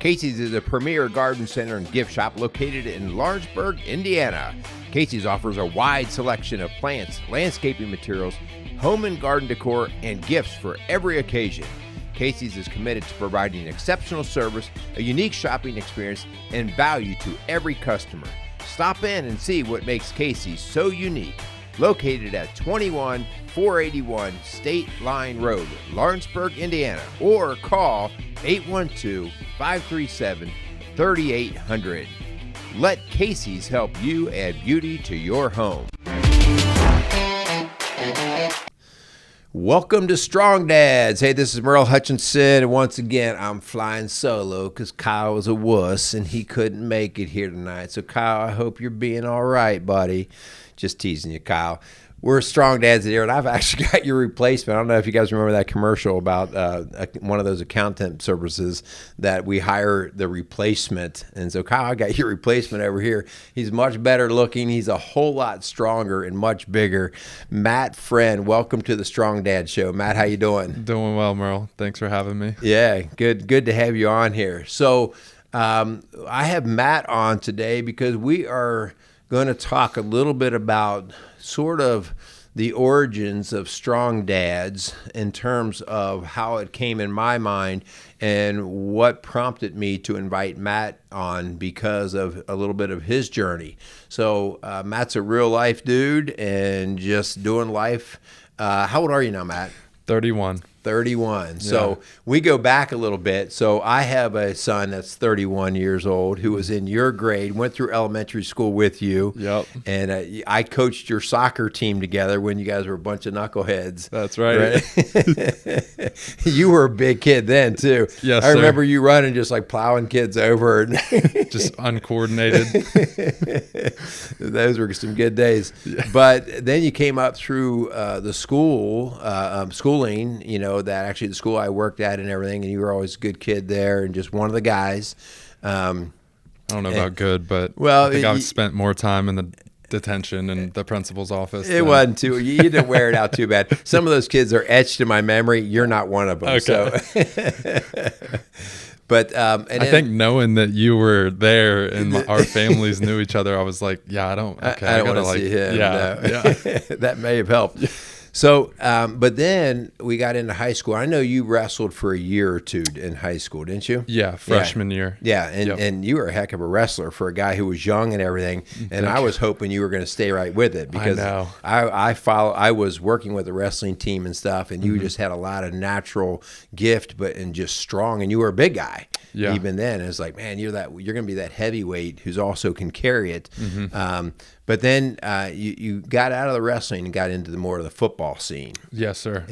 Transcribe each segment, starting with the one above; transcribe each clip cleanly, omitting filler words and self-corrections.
Casey's is a premier garden center and gift shop located in Lawrenceburg, Indiana. Casey's offers a wide selection of plants, landscaping materials, home and garden decor, and gifts for every occasion. Casey's is committed to providing exceptional service, a unique shopping experience, and value to every customer. Stop in and see what makes Casey's so unique. Located at 21481 State Line Road, Lawrenceburg, Indiana, or call 812-537-3800. Let Casey's help you add beauty to your home. Welcome to Strong Dads. Hey, this is Merle Hutchinson, and once again, I'm flying solo because Kyle was a wuss and he couldn't make it here tonight. So, Kyle, I hope you're being all right, buddy. Just teasing you, Kyle. We're Strong Dads here, and I've actually got your replacement. I don't know if you guys remember that commercial about one of those accountant services that we hire the replacement. And so, Kyle, I got your replacement over here. He's much better looking. He's a whole lot stronger and much bigger. Matt Friend, welcome to the Strong Dad Show. Matt, how you doing? Doing well, Merle. Thanks for having me. Yeah, good to have you on here. So I have Matt on today because we are going to talk a little bit about sort of the origins of Strong Dads in terms of how it came in my mind and what prompted me to invite Matt on because of a little bit of his journey. So Matt's a real life dude and just doing life. How old are you now, Matt? 31. 31. Yeah. So we go back a little bit. So I have a son that's 31 years old who was in your grade, went through elementary school with you. Yep. And I coached your soccer team together when you guys were a bunch of knuckleheads. That's right. You were a big kid then, too. Yes, I remember sir. You running just like plowing kids over. And Just uncoordinated. Those were some good days. Yeah. But then you came up through the schooling, you know, that actually the school I worked at and everything, and you were always a good kid there and just one of the guys. I don't know about good, but well, I think I've spent more time in the detention and the principal's office. It wasn't too, you didn't wear it out too bad. Some of those kids are etched in my memory. You're not one of them. Okay. So. But I think knowing that you were there and our families knew each other, I was like, yeah, I don't want to see him. Yeah, no. yeah. That may have helped. So, but then we got into high school. I know you wrestled for a year or two in high school, didn't you? Yeah, freshman year. Yeah, and you were a heck of a wrestler for a guy who was young and everything. And I was hoping you were going to stay right with it because I was working with a wrestling team and stuff, and you just had a lot of natural gift, and just strong, and you were a big guy. Yeah. Even then, it's like, man, you're going to be that heavyweight who's also can carry it. But then you got out of the wrestling and got into more of the football scene. Yes, sir.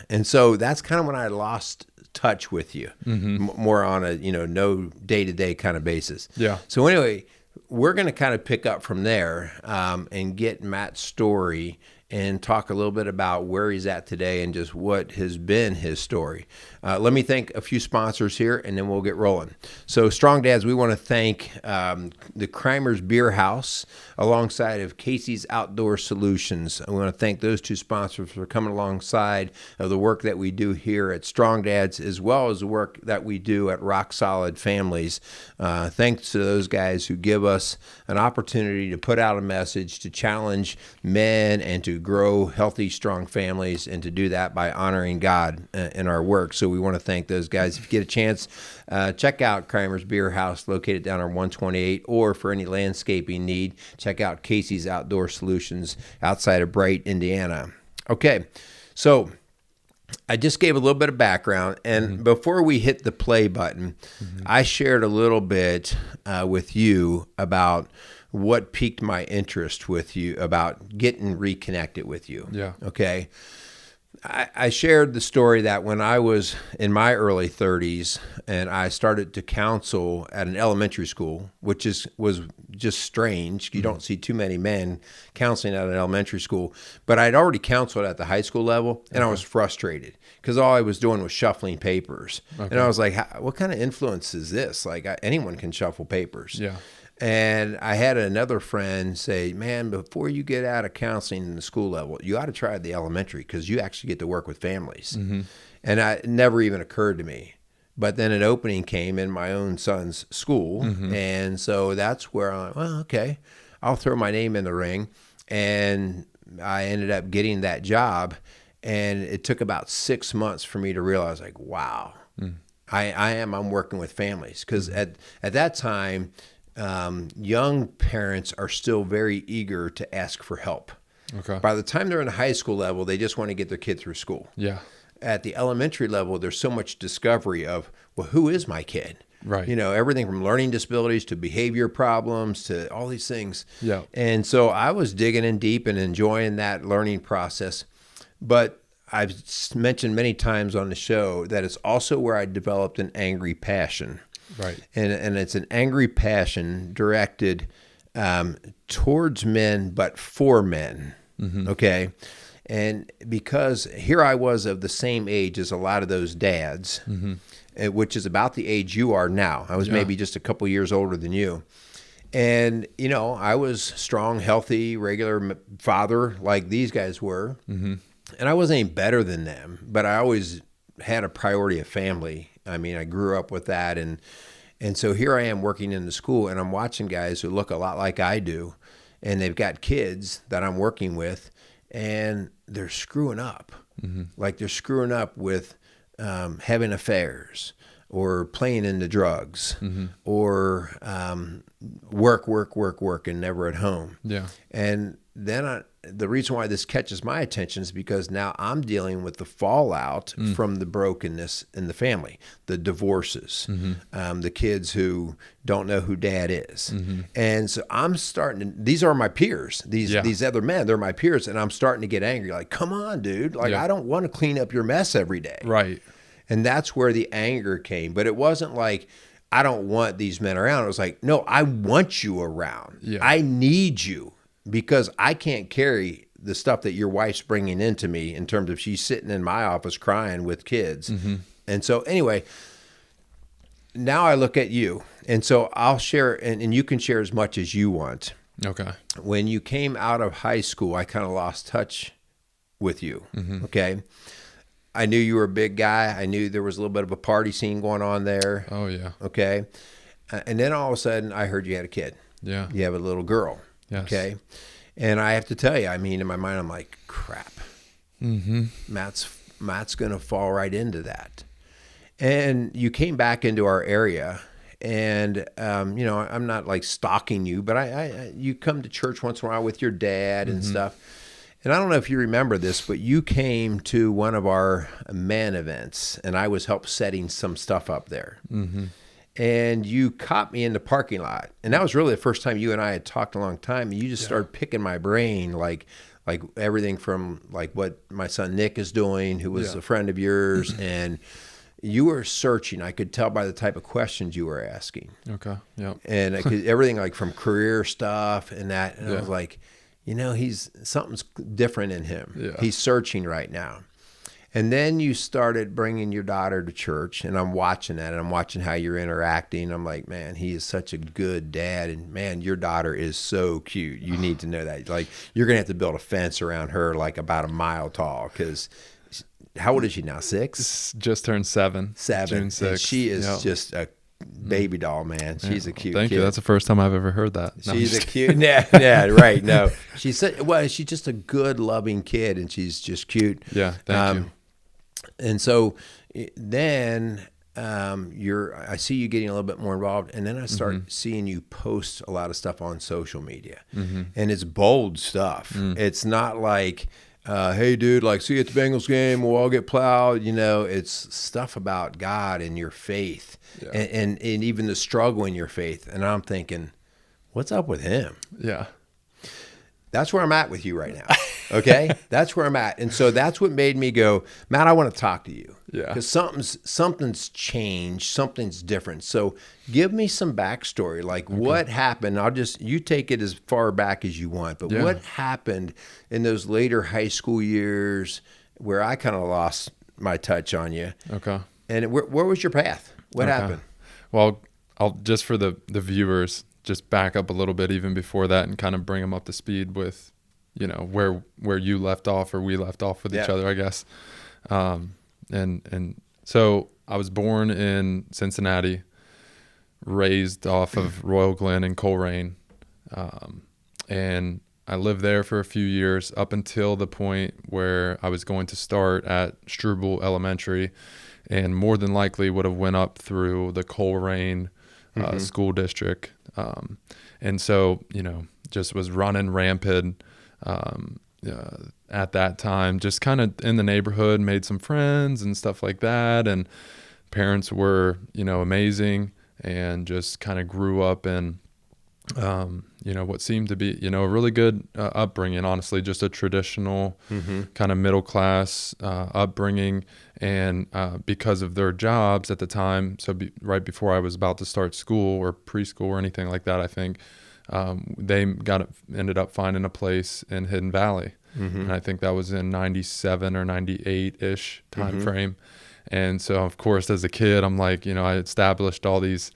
And so that's kind of when I lost touch with you, more on a no day-to-day kind of basis. Yeah. So anyway, we're going to kind of pick up from there and get Matt's story and talk a little bit about where he's at today and just what has been his story. Let me thank a few sponsors here, and then we'll get rolling. So, Strong Dads, we want to thank the Kramer's Beer House alongside of Casey's Outdoor Solutions. I want to thank those two sponsors for coming alongside of the work that we do here at Strong Dads, as well as the work that we do at Rock Solid Families. Thanks to those guys who give us an opportunity to put out a message, to challenge men, and to grow healthy, strong families, and to do that by honoring God in our work. So we want to thank those guys. If you get a chance, check out Kramer's Beer House, located down on 128, or for any landscaping need, check out Casey's Outdoor Solutions outside of Bright, Indiana. Okay, so I just gave a little bit of background, and before we hit the play button, I shared a little bit with you about what piqued my interest with you about getting reconnected with you. Yeah. Okay. I shared the story that when I was in my early 30s and I started to counsel at an elementary school, which was just strange. You don't see too many men counseling at an elementary school, but I'd already counseled at the high school level, and I was frustrated because all I was doing was shuffling papers. And I was like, what kind of influence is this? Like anyone can shuffle papers. Yeah. And I had another friend say, man, before you get out of counseling in the school level, you ought to try the elementary because you actually get to work with families. And it never even occurred to me. But then an opening came in my own son's school. And so that's where I'm like, well, okay, I'll throw my name in the ring. And I ended up getting that job. And it took about 6 months for me to realize, like, wow, I'm working with families. Because at that time, young parents are still very eager to ask for help. Okay. By the time they're in the high school level, they just want to get their kid through school. Yeah. At the elementary level, there's so much discovery of, well, who is my kid? Right. You know, everything from learning disabilities to behavior problems to all these things. Yeah. And so I was digging in deep and enjoying that learning process. But I've mentioned many times on the show that it's also where I developed an angry passion. Right. And it's an angry passion directed towards men, but for men. Okay. And because here I was of the same age as a lot of those dads, which is about the age you are now. I was maybe just a couple years older than you. And, you know, I was strong, healthy, regular father like these guys were. And I wasn't any better than them, but I always had a priority of family. I mean, I grew up with that. And so here I am working in the school, and I'm watching guys who look a lot like I do, and they've got kids that I'm working with, and they're screwing up. Like they're screwing up with having affairs or playing into drugs or work, and never at home. Yeah. And then the reason why this catches my attention is because now I'm dealing with the fallout from the brokenness in the family, the divorces, the kids who don't know who dad is. And so I'm these are my peers, these other men, they're my peers. And I'm starting to get angry. Like, come on, dude. Like, I don't want to clean up your mess every day. Right. And that's where the anger came. But it wasn't like, I don't want these men around. It was like, no, I want you around. Yeah. I need you. Because I can't carry the stuff that your wife's bringing into me in terms of she's sitting in my office crying with kids. And so anyway, now I look at you. And so I'll share, and you can share as much as you want. Okay. When you came out of high school, I kind of lost touch with you. Okay. I knew you were a big guy. I knew there was a little bit of a party scene going on there. Oh, yeah. Okay. And then all of a sudden I heard you had a kid. Yeah. You have a little girl. Yes. Okay. And I have to tell you, I mean, in my mind, I'm like, crap. Matt's going to fall right into that. And you came back into our area, and, you know, I'm not like stalking you, but you come to church once in a while with your dad and stuff. And I don't know if you remember this, but you came to one of our man events, and I was help setting some stuff up there. And you caught me in the parking lot. And that was really the first time you and I had talked in a long time. And you just started picking my brain, like everything from like what my son Nick is doing, who was a friend of yours. And you were searching. I could tell by the type of questions you were asking. Okay. Yeah. And everything like from career stuff and that. And I was like, you know, something's different in him. Yeah. He's searching right now. And then you started bringing your daughter to church, and I'm watching that, and I'm watching how you're interacting. I'm like, man, he is such a good dad, and man, your daughter is so cute. You need to know that. Like, you're going to have to build a fence around her like about a mile tall, because how old is she now, 6? Just turned 7. 7. June 6th. And she is just a baby doll, man. She's a cute Thank kid. you. That's the first time I've ever heard that. No, She's a cute, yeah, right. No, she's just a good, loving kid, and she's just cute. Yeah, thank you. And so then I see you getting a little bit more involved, and then I start seeing you post a lot of stuff on social media, and it's bold stuff. It's not like, hey, dude, like, see you at the Bengals game, we'll all get plowed. You know, it's stuff about God and your faith, and even the struggle in your faith. And I'm thinking, what's up with him? Yeah. That's where I'm at with you right now. Okay? That's where I'm at. And so that's what made me go, Matt, I want to talk to you. Yeah. Because something's changed, something's different. So give me some backstory. Like, what happened? You take it as far back as you want, but what happened in those later high school years where I kind of lost my touch on you? Okay. And where was your path? What happened? Well, I'll just for the viewers, just back up a little bit even before that and kind of bring them up to speed with, you know, where you left off or we left off with each other, I guess. And so I was born in Cincinnati, raised off of Royal Glen and Coleraine. And I lived there for a few years up until the point where I was going to start at Struble Elementary, and more than likely would have went up through the Coleraine school district. And so, just was running rampant at that time, just kind of in the neighborhood, made some friends and stuff like that. And parents were, amazing, and just kind of grew up in, what seemed to be, a really good upbringing, honestly, just a traditional kind of middle class upbringing. And because of their jobs at the time, so right before I was about to start school or preschool or anything like that, I think they ended up finding a place in Hidden Valley. And I think that was in 97 or 98-ish time frame. And so, of course, as a kid, I'm like, I established all these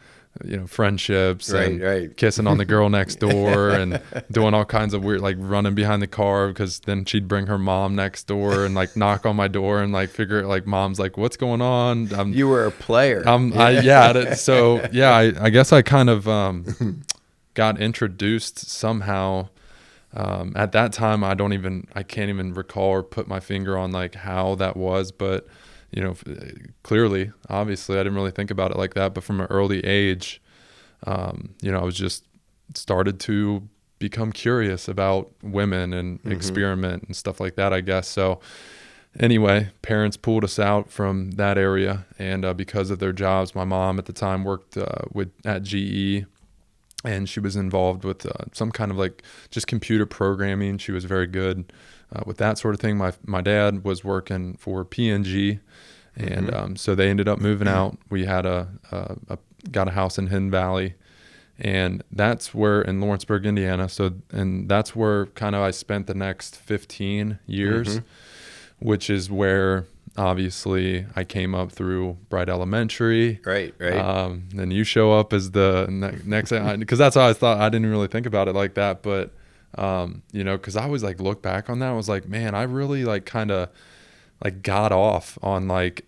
friendships, and kissing on the girl next door and doing all kinds of weird, like running behind the car, because then she'd bring her mom next door and like knock on my door and like figure, like, mom's like, what's going on? You were a player. So I guess I kind of got introduced somehow. At that time, I can't even recall or put my finger on like how that was, but clearly, obviously, I didn't really think about it like that. But from an early age, I was just started to become curious about women and experiment and stuff like that, I guess. So anyway, parents pulled us out from that area, and because of their jobs, my mom at the time worked at GE, and she was involved with some kind of like just computer programming. She was very good with that sort of thing. My dad was working for P&G, and so they ended up moving out. We had got a house in Hidden Valley, and that's where, in Lawrenceburg, Indiana. And that's where kind of I spent the next 15 years, which is where obviously I came up through Bright Elementary. Right. Then you show up as the next, because that's how I thought. I didn't really think about it like that, but because I always like look back on that, I was like, man, I really like kind of like got off on like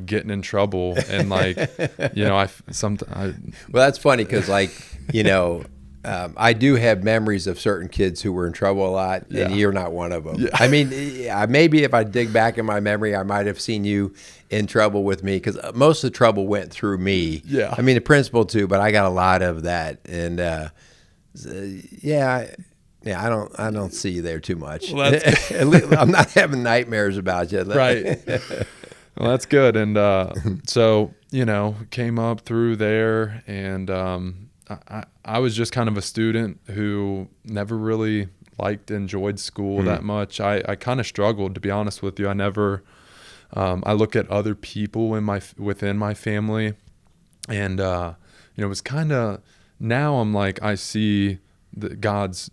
getting in trouble, and like well, that's funny because like I do have memories of certain kids who were in trouble a lot, and you're not one of them. Yeah. I mean, maybe if I dig back in my memory, I might have seen you in trouble with me, because most of the trouble went through me. Yeah. I mean, the principal too, but I got a lot of that, and I don't see you there too much. Well, I'm not having nightmares about you. Right. Well, that's good. And so came up through there, and I was just kind of a student who never really enjoyed school that much. I kind of struggled, to be honest with you. I never, I look at other people within my family, and it was kind of, now I'm like, I see God's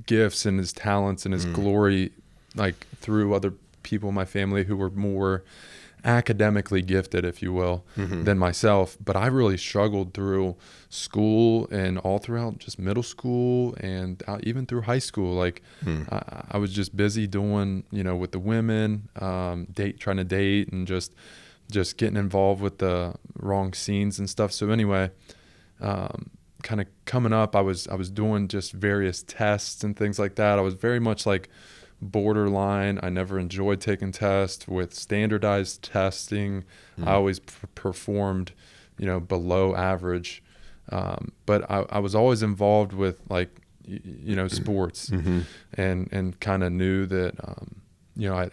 gifts and his talents and his glory like through other people in my family who were more academically gifted, if you will, than myself. But I really struggled through school and all throughout just middle school and even through high school. Like I was just busy doing, with the women, trying to date, and just getting involved with the wrong scenes and stuff. So anyway, kind of coming up, I was doing just various tests and things like that. I was very much like borderline. I never enjoyed taking tests. With standardized testing, I always performed, below average. But I was always involved with like, sports, and kind of knew that,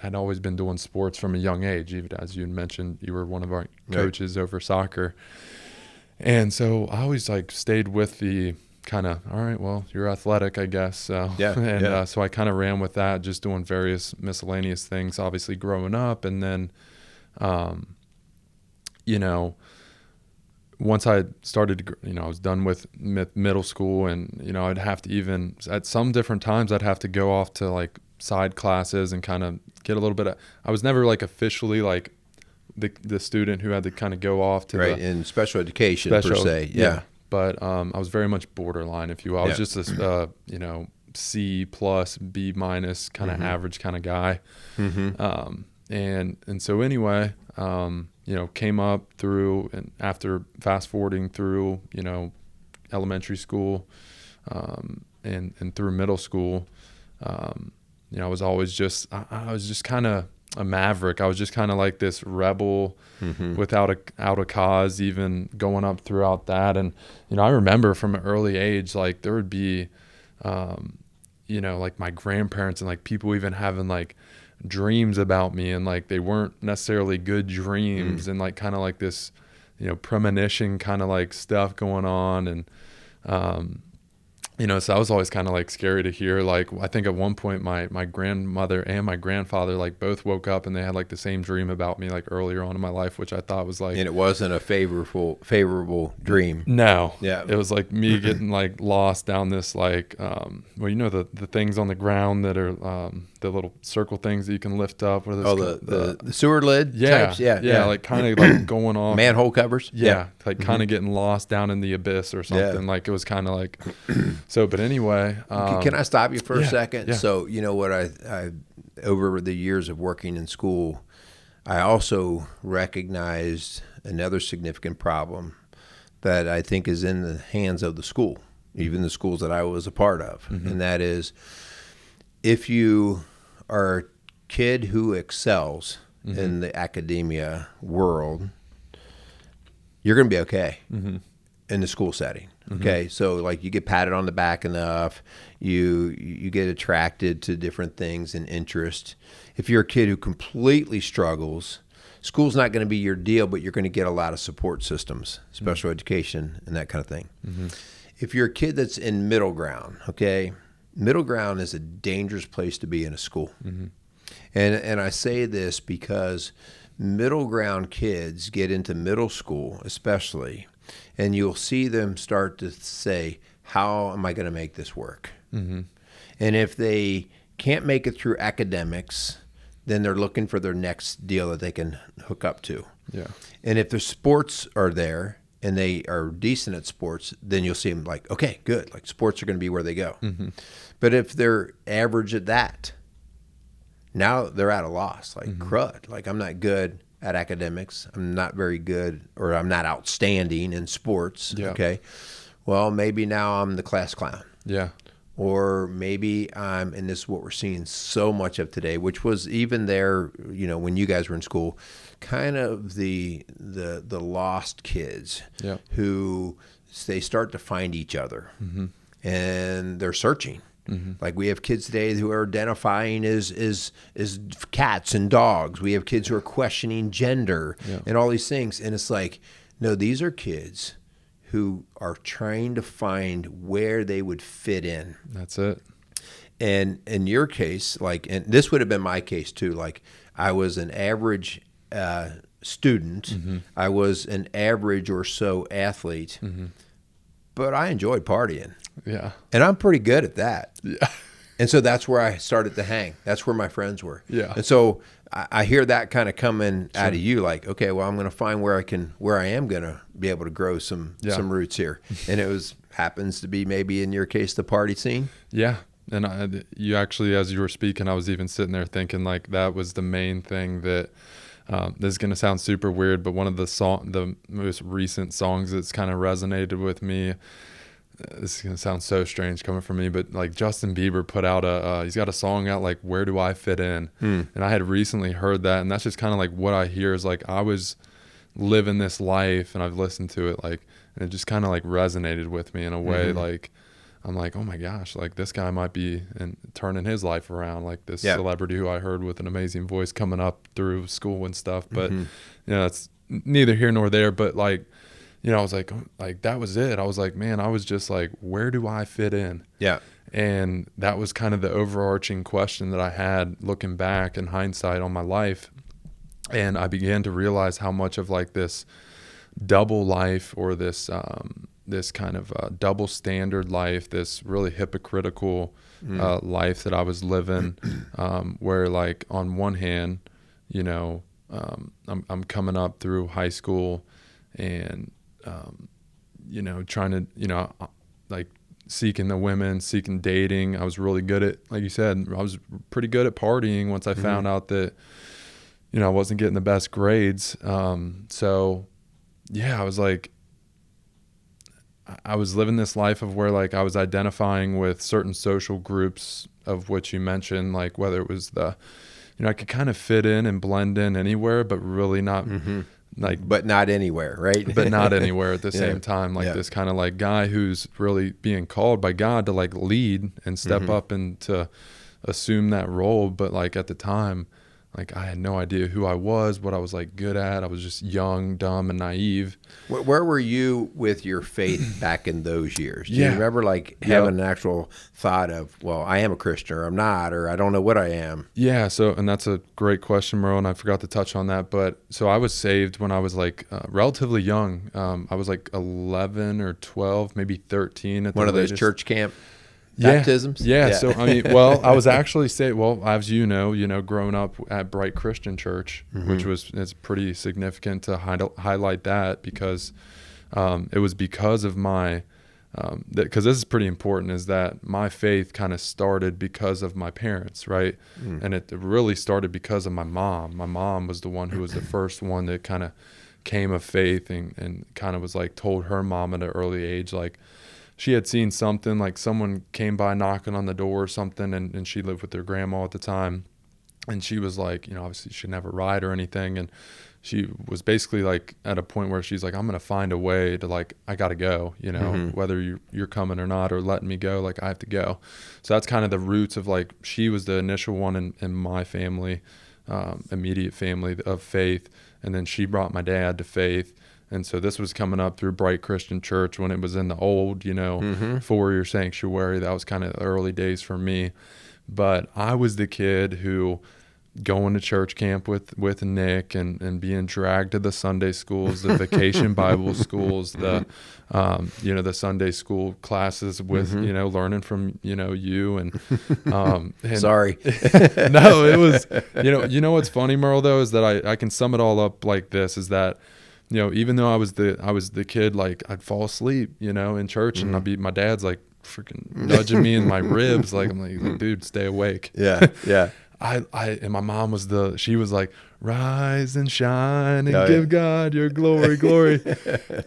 I'd always been doing sports from a young age. Even as you had mentioned, you were one of our coaches over soccer. And so I always like stayed with the kind of, all right, well, you're athletic, I guess. So, so I kind of ran with that, just doing various miscellaneous things, obviously growing up. And then, once I started to, I was done with middle school, and, I'd have to even, at some different times, I'd have to go off to like side classes and kind of get a little bit of, I was never like officially like the student who had to kind of go off to in special education per se. Yeah. But I was very much borderline, if you will. I was just a C plus, B minus kind of average kind of guy. And so anyway, came up through, and after fast forwarding through, elementary school, and through middle school, I was always just, I was just kind of a maverick. I was just kind of like this rebel without a cause, even going up throughout that. And, I remember from an early age, like there would be, like my grandparents and like people even having like dreams about me, and like they weren't necessarily good dreams, and like kind of like this, premonition kind of like stuff going on. And, so I was always kind of like scary to hear. Like, I think at one point my grandmother and my grandfather like both woke up and they had like the same dream about me like earlier on in my life, which I thought was like, and it wasn't a favorable dream. No. Yeah. It was like me getting like lost down this like, the things on the ground that are the little circle things that you can lift up. What are those the sewer lid types? Yeah. Like kind of like going off. Manhole covers? Yeah. Like kind of getting lost down in the abyss or something. Yeah. Like it was kind of like, so, but anyway. Can I stop you for a second? Yeah. So, what I over the years of working in school, I also recognized another significant problem that I think is in the hands of the school, even the schools that I was a part of. And that is, if you are a kid who excels in the academia world, you're going to be okay in the school setting. Okay, so like you get patted on the back enough, you get attracted to different things and interest. If you're a kid who completely struggles, school's not going to be your deal, but you're going to get a lot of support systems, special education and that kind of thing. If you're a kid that's in middle ground, okay, middle ground is a dangerous place to be in a school. And I say this because middle ground kids get into middle school especially, and you'll see them start to say, how am I going to make this work? And if they can't make it through academics, then they're looking for their next deal that they can hook up to. Yeah. And if the sports are there and they are decent at sports, then you'll see them like, okay, good. Like sports are going to be where they go. But if they're average at that, now they're at a loss. Like crud. Like I'm not good at academics. I'm not very good, or I'm not outstanding in sports. Yeah. Okay. Well, maybe now I'm the class clown. Yeah. Or maybe I'm, and this is what we're seeing so much of today, which was even there, when you guys were in school, kind of the lost kids who they start to find each other and they're searching. Like we have kids today who are identifying as cats and dogs. We have kids who are questioning gender and all these things. And it's like, no, these are kids who are trying to find where they would fit in. That's it. And in your case, like, and this would have been my case too, like I was an average student. I was an average or so athlete, but I enjoyed partying. Yeah. And I'm pretty good at that. Yeah. And so that's where I started to hang. That's where my friends were. Yeah. And so I hear that kind of coming out of you, like, okay, well, I'm going to find where I am going to be able to grow some roots here. And it happens to be maybe in your case, the party scene. Yeah. And you actually, as you were speaking, I was even sitting there thinking like that was the main thing that, this is going to sound super weird, but one of the most recent songs that's kind of resonated with me, this is going to sound so strange coming from me, but like Justin Bieber put out he's got a song out like Where Do I Fit In? And I had recently heard that, and that's just kind of like what I hear is like I was living this life and I've listened to it like, and it just kind of like resonated with me in a way. Like I'm like, oh my gosh, like this guy might be and turning his life around, like this celebrity who I heard with an amazing voice coming up through school and stuff. But it's neither here nor there, but like, I was like that was it. I was like, man, I was just like, where do I fit in? Yeah. And that was kind of the overarching question that I had looking back in hindsight on my life. And I began to realize how much of like this double life or this this kind of double standard life, this really hypocritical life that I was living, where like on one hand, I'm coming up through high school and trying to, like seeking the women, seeking dating. I was really good at, like you said, I was pretty good at partying once I found out that, I wasn't getting the best grades. So yeah, I was like, I was living this life of where like I was identifying with certain social groups of which you mentioned, like whether it was I could kind of fit in and blend in anywhere, but really not but not anywhere, right? but not anywhere at the Yeah. same time. Like Yeah. this kind of like guy who's really being called by God to like lead and step up and to assume that role. But like at the time, like I had no idea who I was, what I was like good at. I was just young, dumb, and naive. Where were you with your faith back in those years? Do you Yeah. remember like having an actual thought of, well, I am a Christian, or I'm not, or I don't know what I am? Yeah. So, and that's a great question, Merle, and I forgot to touch on that. But so I was saved when I was like relatively young. I was like 11 or 12, maybe 13 at the One of those latest. church camp baptisms? Yeah. So, I mean, well, I was actually saved. Well, as you know, growing up at Bright Christian Church, which is pretty significant to highlight that because it was because of my, because this is pretty important, is that my faith kind of started because of my parents, right? And it really started because of my mom. My mom was the one who was the first one that kind of came of faith and kind of was like told her mom at an early age, like, she had seen something, like someone came by knocking on the door or something, and she lived with her grandma at the time. And she was like, obviously she never ride or anything. And she was basically like at a point where she's like, I'm going to find a way to like, I got to go, whether you're coming or not or letting me go, like I have to go. So that's kind of the roots of like, she was the initial one in my family, immediate family of faith. And then she brought my dad to faith. And so this was coming up through Bright Christian Church when it was in the old, 4-year sanctuary. That was kind of the early days for me. But I was the kid who going to church camp with Nick and being dragged to the Sunday schools, the vacation Bible schools, the Sunday school classes with, learning from, you and Sorry. No, it was, what's funny, Merle, though, is that I can sum it all up like this, is that, even though I was the kid, like I'd fall asleep, in church and my dad's like freaking nudging me in my ribs. Like, I'm like, dude, stay awake. Yeah. Yeah. And my mom she was like, rise and shine and give God your glory.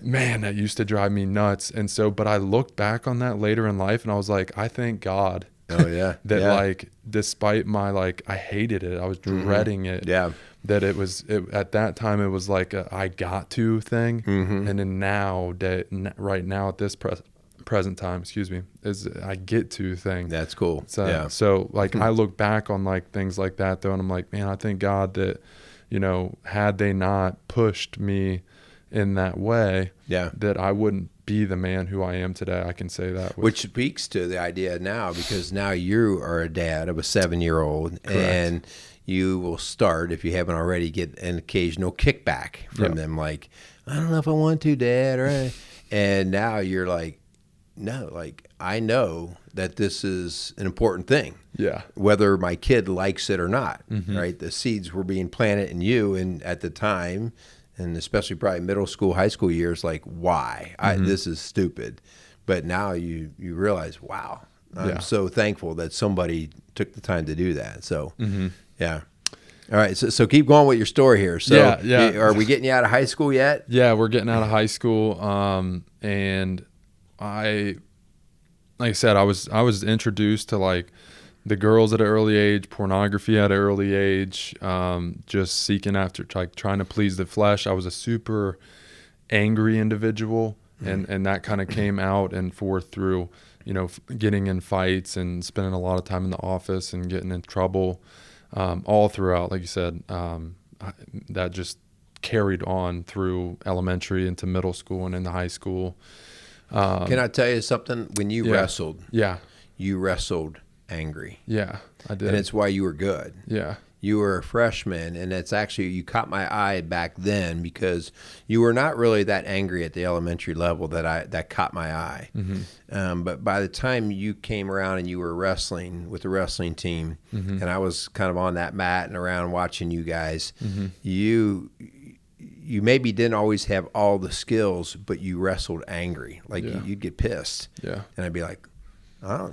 Man, that used to drive me nuts. And so, but I looked back on that later in life and I was like, I thank God. Oh yeah. That like, despite my, like, I hated it. I was dreading it. Yeah. That at that time, it was like a I got to thing. And then right now at this present time, is I get to thing. That's cool. So like I look back on like things like that though, and I'm like, man, I thank God that, had they not pushed me in that way, that I wouldn't be the man who I am today. I can say that. Which speaks to the idea now, because now you are a dad of a 7-year-old. Correct. And you will start, if you haven't already, get an occasional kickback from them. Like, I don't know if I want to, Dad. And now you're like, no, like, I know that this is an important thing. Yeah. Whether my kid likes it or not, right? The seeds were being planted in you. And at the time, and especially probably middle school, high school years, like, why? This is stupid. But now you realize, wow, I'm so thankful that somebody took the time to do that. So, yeah. All right. So keep going with your story here. So are we getting you out of high school yet? Yeah, we're getting out of high school. And like I said, I was introduced to like the girls at an early age, pornography at an early age, just seeking after, like trying to please the flesh. I was a super angry individual, and that kind of came out and forth through, getting in fights and spending a lot of time in the office and getting in trouble, all throughout, like you said, that just carried on through elementary into middle school and into high school. Can I tell you something? When you wrestled, you wrestled angry. Yeah, I did. And it's why you were good. Yeah. You were a freshman, and it's actually, you caught my eye back then because you were not really that angry at the elementary level that caught my eye. But by the time you came around and you were wrestling with the wrestling team, and I was kind of on that mat and around watching you guys, you maybe didn't always have all the skills, but you wrestled angry. Like you'd get pissed. Yeah. And I'd be like,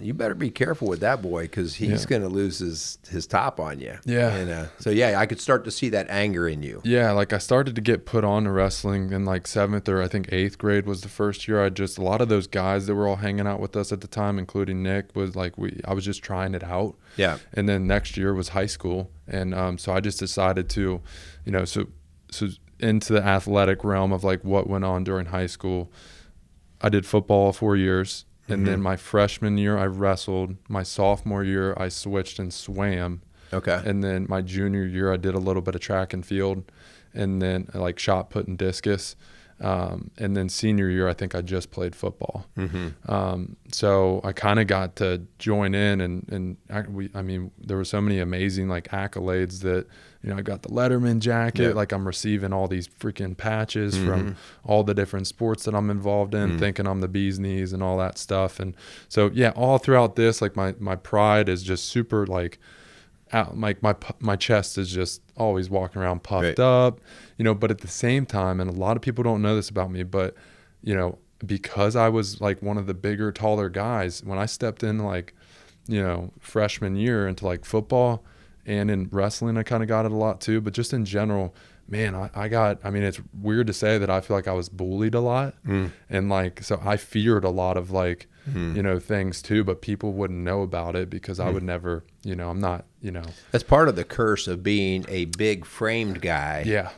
You better be careful with that boy because he's Yeah. going to lose his top on you. Yeah. And so yeah, I could start to see that anger in you. Yeah, like I started to get put on to wrestling in like 7th or I think 8th grade was the first year. A lot of those guys that were all hanging out with us at the time, including Nick, was like I was just trying it out. Yeah. And then next year was high school, and so I just decided to, so into the athletic realm of like what went on during high school. I did football 4 years, and then my freshman year I wrestled. My sophomore year I switched and swam. Okay. And then my junior year, I did a little bit of track and field, and then like shot put and discus. And then senior year, I think I just played football. So I kind of got to join in, and there were so many amazing like accolades that, I got the Letterman jacket, like I'm receiving all these freaking patches from all the different sports that I'm involved in, thinking I'm the bee's knees and all that stuff. And so, yeah, all throughout this, like my pride is just super like, out, like my chest is just always walking around puffed up, but at the same time, and a lot of people don't know this about me, but because I was like one of the bigger, taller guys, when I stepped in like, freshman year into like football and in wrestling, I kind of got it a lot too, but just in general, man, it's weird to say that I feel like I was bullied a lot. And like, so I feared a lot of like, things too, but people wouldn't know about it because I would never, I'm not, That's part of the curse of being a big framed guy. Yeah.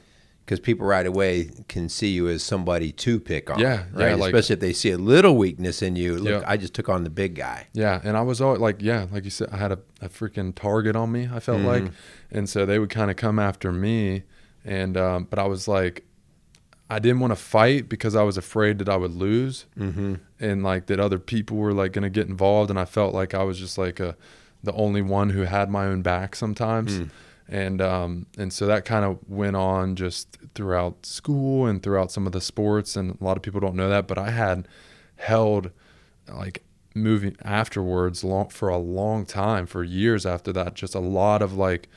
Because people right away can see you as somebody to pick on. Yeah. Right. Yeah, like, especially if they see a little weakness in you. Look, I just took on the big guy. Yeah. And I was always like, like you said, I had a freaking target on me, I felt like. And so they would kind of come after me. And, but I was like, I didn't want to fight because I was afraid that I would lose, and like that other people were like going to get involved. And I felt like I was just like the only one who had my own back sometimes. And so that kind of went on just throughout school and throughout some of the sports. And a lot of people don't know that, but I had held like moving afterwards for a long time, for years after that, just a lot of like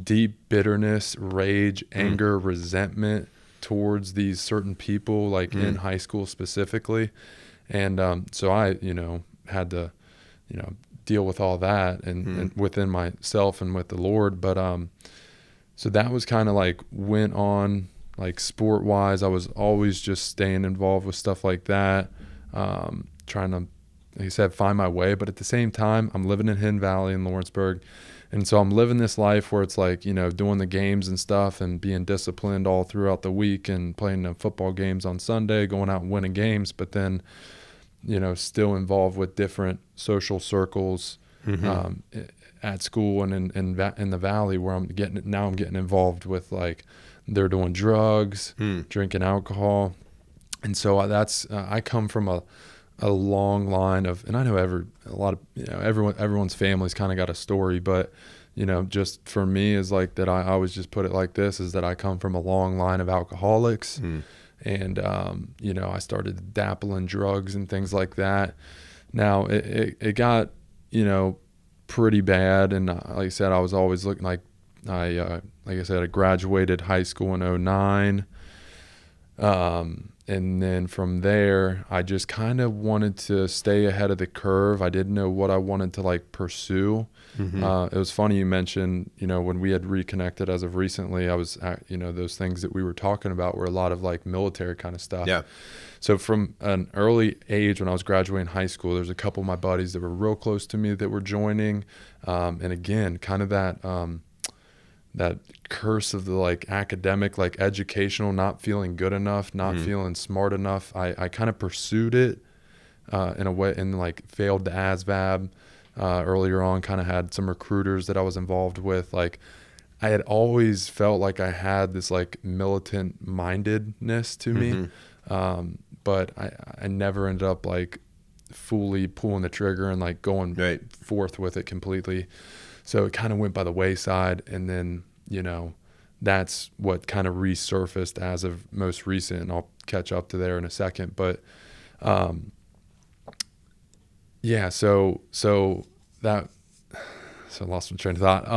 deep bitterness, rage, anger, resentment towards these certain people, like in high school specifically. And so I, had to, deal with all that and within myself and with the Lord. But so that was kind of like went on like sport wise. I was always just staying involved with stuff like that, trying to, like I said, find my way. But at the same time, I'm living in Hidden Valley in Lawrenceburg. And so I'm living this life where it's like, doing the games and stuff and being disciplined all throughout the week and playing the football games on Sunday, going out and winning games, but then, still involved with different social circles at school and in the Valley where I'm getting involved with like they're doing drugs, drinking alcohol. And so I come from a long line of, and I know everyone's family's kind of got a story, but just for me is like that. I always just put it like this, is that I come from a long line of alcoholics, and I started to dabble in drugs and things like that. Now it got pretty bad, and like I said, I was always looking like I graduated high school in 2009. And then from there, I just kind of wanted to stay ahead of the curve. I didn't know what I wanted to like pursue. It was funny you mentioned, when we had reconnected as of recently, I was at, those things that we were talking about were a lot of like military kind of stuff. Yeah. So from an early age, when I was graduating high school, there's a couple of my buddies that were real close to me that were joining. And again, kind of that curse of the like academic, like educational, not feeling good enough, not feeling smart enough. I kind of pursued it in a way, and like failed the ASVAB earlier on, kind of had some recruiters that I was involved with. Like I had always felt like I had this like militant mindedness to me. But I never ended up like fully pulling the trigger and like going forth with it completely. So it kind of went by the wayside, and then, that's what kind of resurfaced as of most recent, and I'll catch up to there in a second. But, so I lost my train of thought.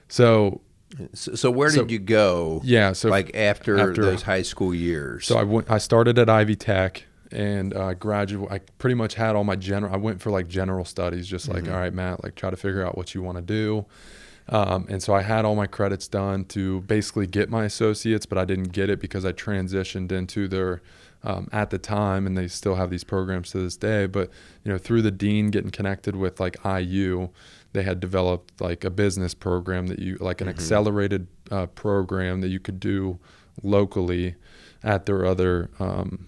So where did you go? Yeah. So like after those high school years. So I started at Ivy Tech. and I pretty much had all my I went for like general studies, just like, all right, Matt, like try to figure out what you want to do. And so I had all my credits done to basically get my associates, but I didn't get it because I transitioned into their, at the time, and they still have these programs to this day, but through the dean getting connected with like IU, they had developed like a business program that you like an accelerated program that you could do locally at their other,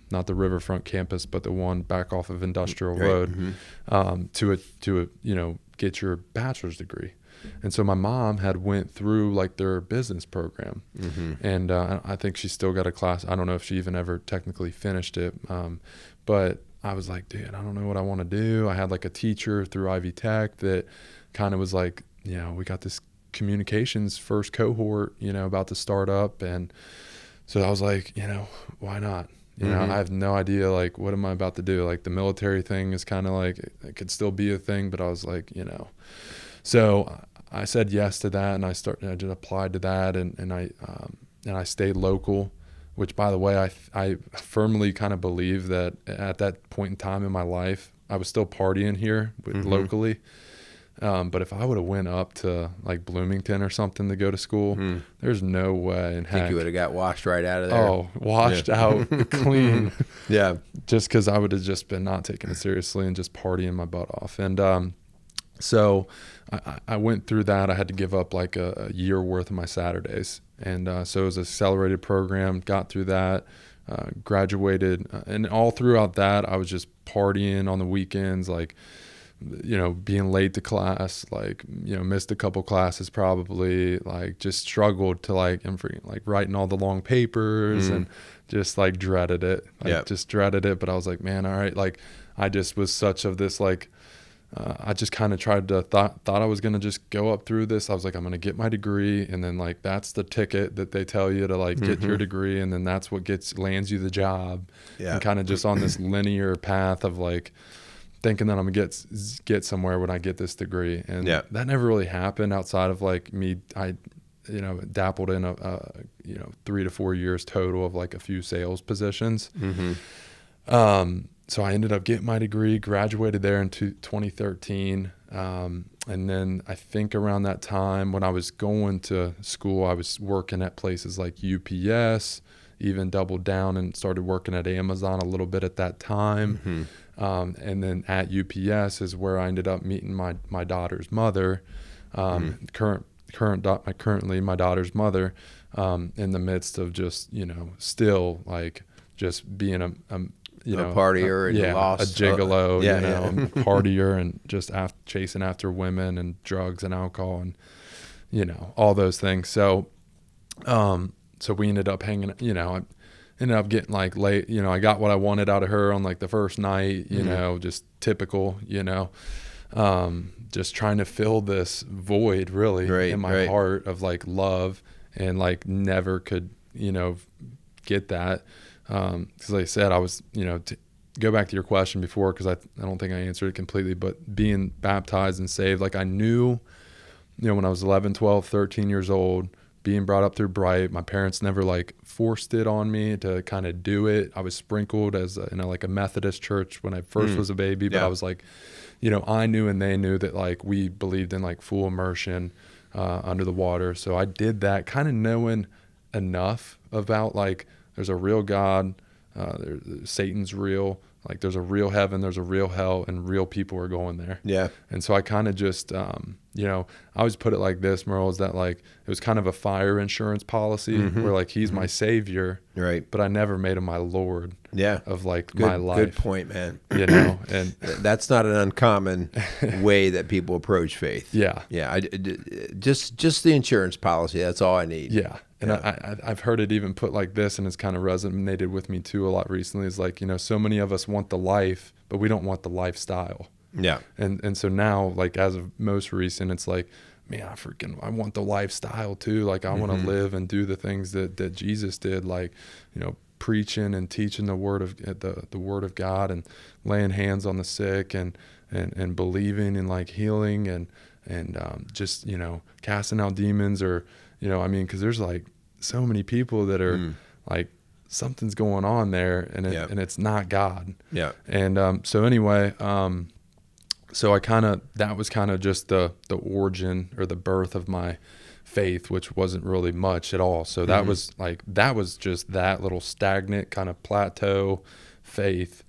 not the Riverfront campus, but the one back off of Industrial Road, to get your bachelor's degree. And so my mom had went through like their business program, and I think she still got a class. I don't know if she even ever technically finished it, but I was like, dude, I don't know what I want to do. I had like a teacher through Ivy Tech that kind of was like, we got this communications first cohort, about to start up, and so I was like, why not? I have no idea, like, what am I about to do? Like, the military thing is kind of like, it could still be a thing, but I was like, So I said yes to that, and I just applied to that, and I stayed local, which, by the way, I firmly kind of believe that at that point in time in my life, I was still partying here locally. But if I would have went up to like Bloomington or something to go to school, there's no way. And I think you would have got washed right out of there. Oh, washed out clean. Yeah. Just because I would have just been not taking it seriously and just partying my butt off. And so I went through that. I had to give up like a year worth of my Saturdays. And so it was an accelerated program, got through that, graduated. And all throughout that, I was just partying on the weekends, like, being late to class, like, missed a couple classes probably, like just struggled to like writing all the long papers and just like dreaded it. Just dreaded it. But I was like, man, all right. Like I just was such of this, like, I just kind of tried to thought I was going to just go up through this. I was like, I'm going to get my degree. And then like, that's the ticket that they tell you to like get your degree. And then that's what lands you the job. Yeah. And kind of just on this linear path of like, thinking that I'm gonna get somewhere when I get this degree, and that never really happened outside of like me. I, dabbled in a 3 to 4 years total of like a few sales positions. So I ended up getting my degree, graduated there in 2013, and then I think around that time when I was going to school, I was working at places like UPS. Even doubled down and started working at Amazon a little bit at that time. And then at UPS is where I ended up meeting my daughter's mother, currently my daughter's mother, in the midst of just, still like just being a partier and a gigolo, a partier and just chasing after women and drugs and alcohol and, all those things. So, so we ended up hanging, I ended up getting like late, I got what I wanted out of her on like the first night, just typical, just trying to fill this void really in my heart of like love, and like never could, get that. Cause like I said, I was, to go back to your question before, cause I don't think I answered it completely, but being baptized and saved, like I knew, when I was 11, 12, 13 years old, being brought up through Bright, my parents never like forced it on me to kind of do it. I was sprinkled in like a Methodist church when I first was a baby, but I was like, I knew and they knew that like we believed in like full immersion under the water. So I did that, kind of knowing enough about like there's a real God, Satan's real, like there's a real heaven, there's a real hell, and real people are going there. Yeah. And so I kind of just, I always put it like this, Merle, is that like it was kind of a fire insurance policy where like he's my savior, right? But I never made him my Lord. Yeah. Of like my life. Good point, man. And that's not an uncommon way that people approach faith. Yeah. Yeah. Just the insurance policy. That's all I need. Yeah. And I've heard it even put like this, and it's kind of resonated with me too a lot recently, is like, so many of us want the life, but we don't want the lifestyle. Yeah. And so now, like as of most recent, it's like, man, I want the lifestyle too. Like I want to live and do the things that Jesus did, like, preaching and teaching the word of God, and laying hands on the sick, and believing in like healing and just, casting out demons, or, because there's like so many people that are like something's going on there, and and it's not God. Yeah. And so anyway, so that was kind of just the origin or the birth of my faith, which wasn't really much at all. So that was just that little stagnant kind of plateau faith,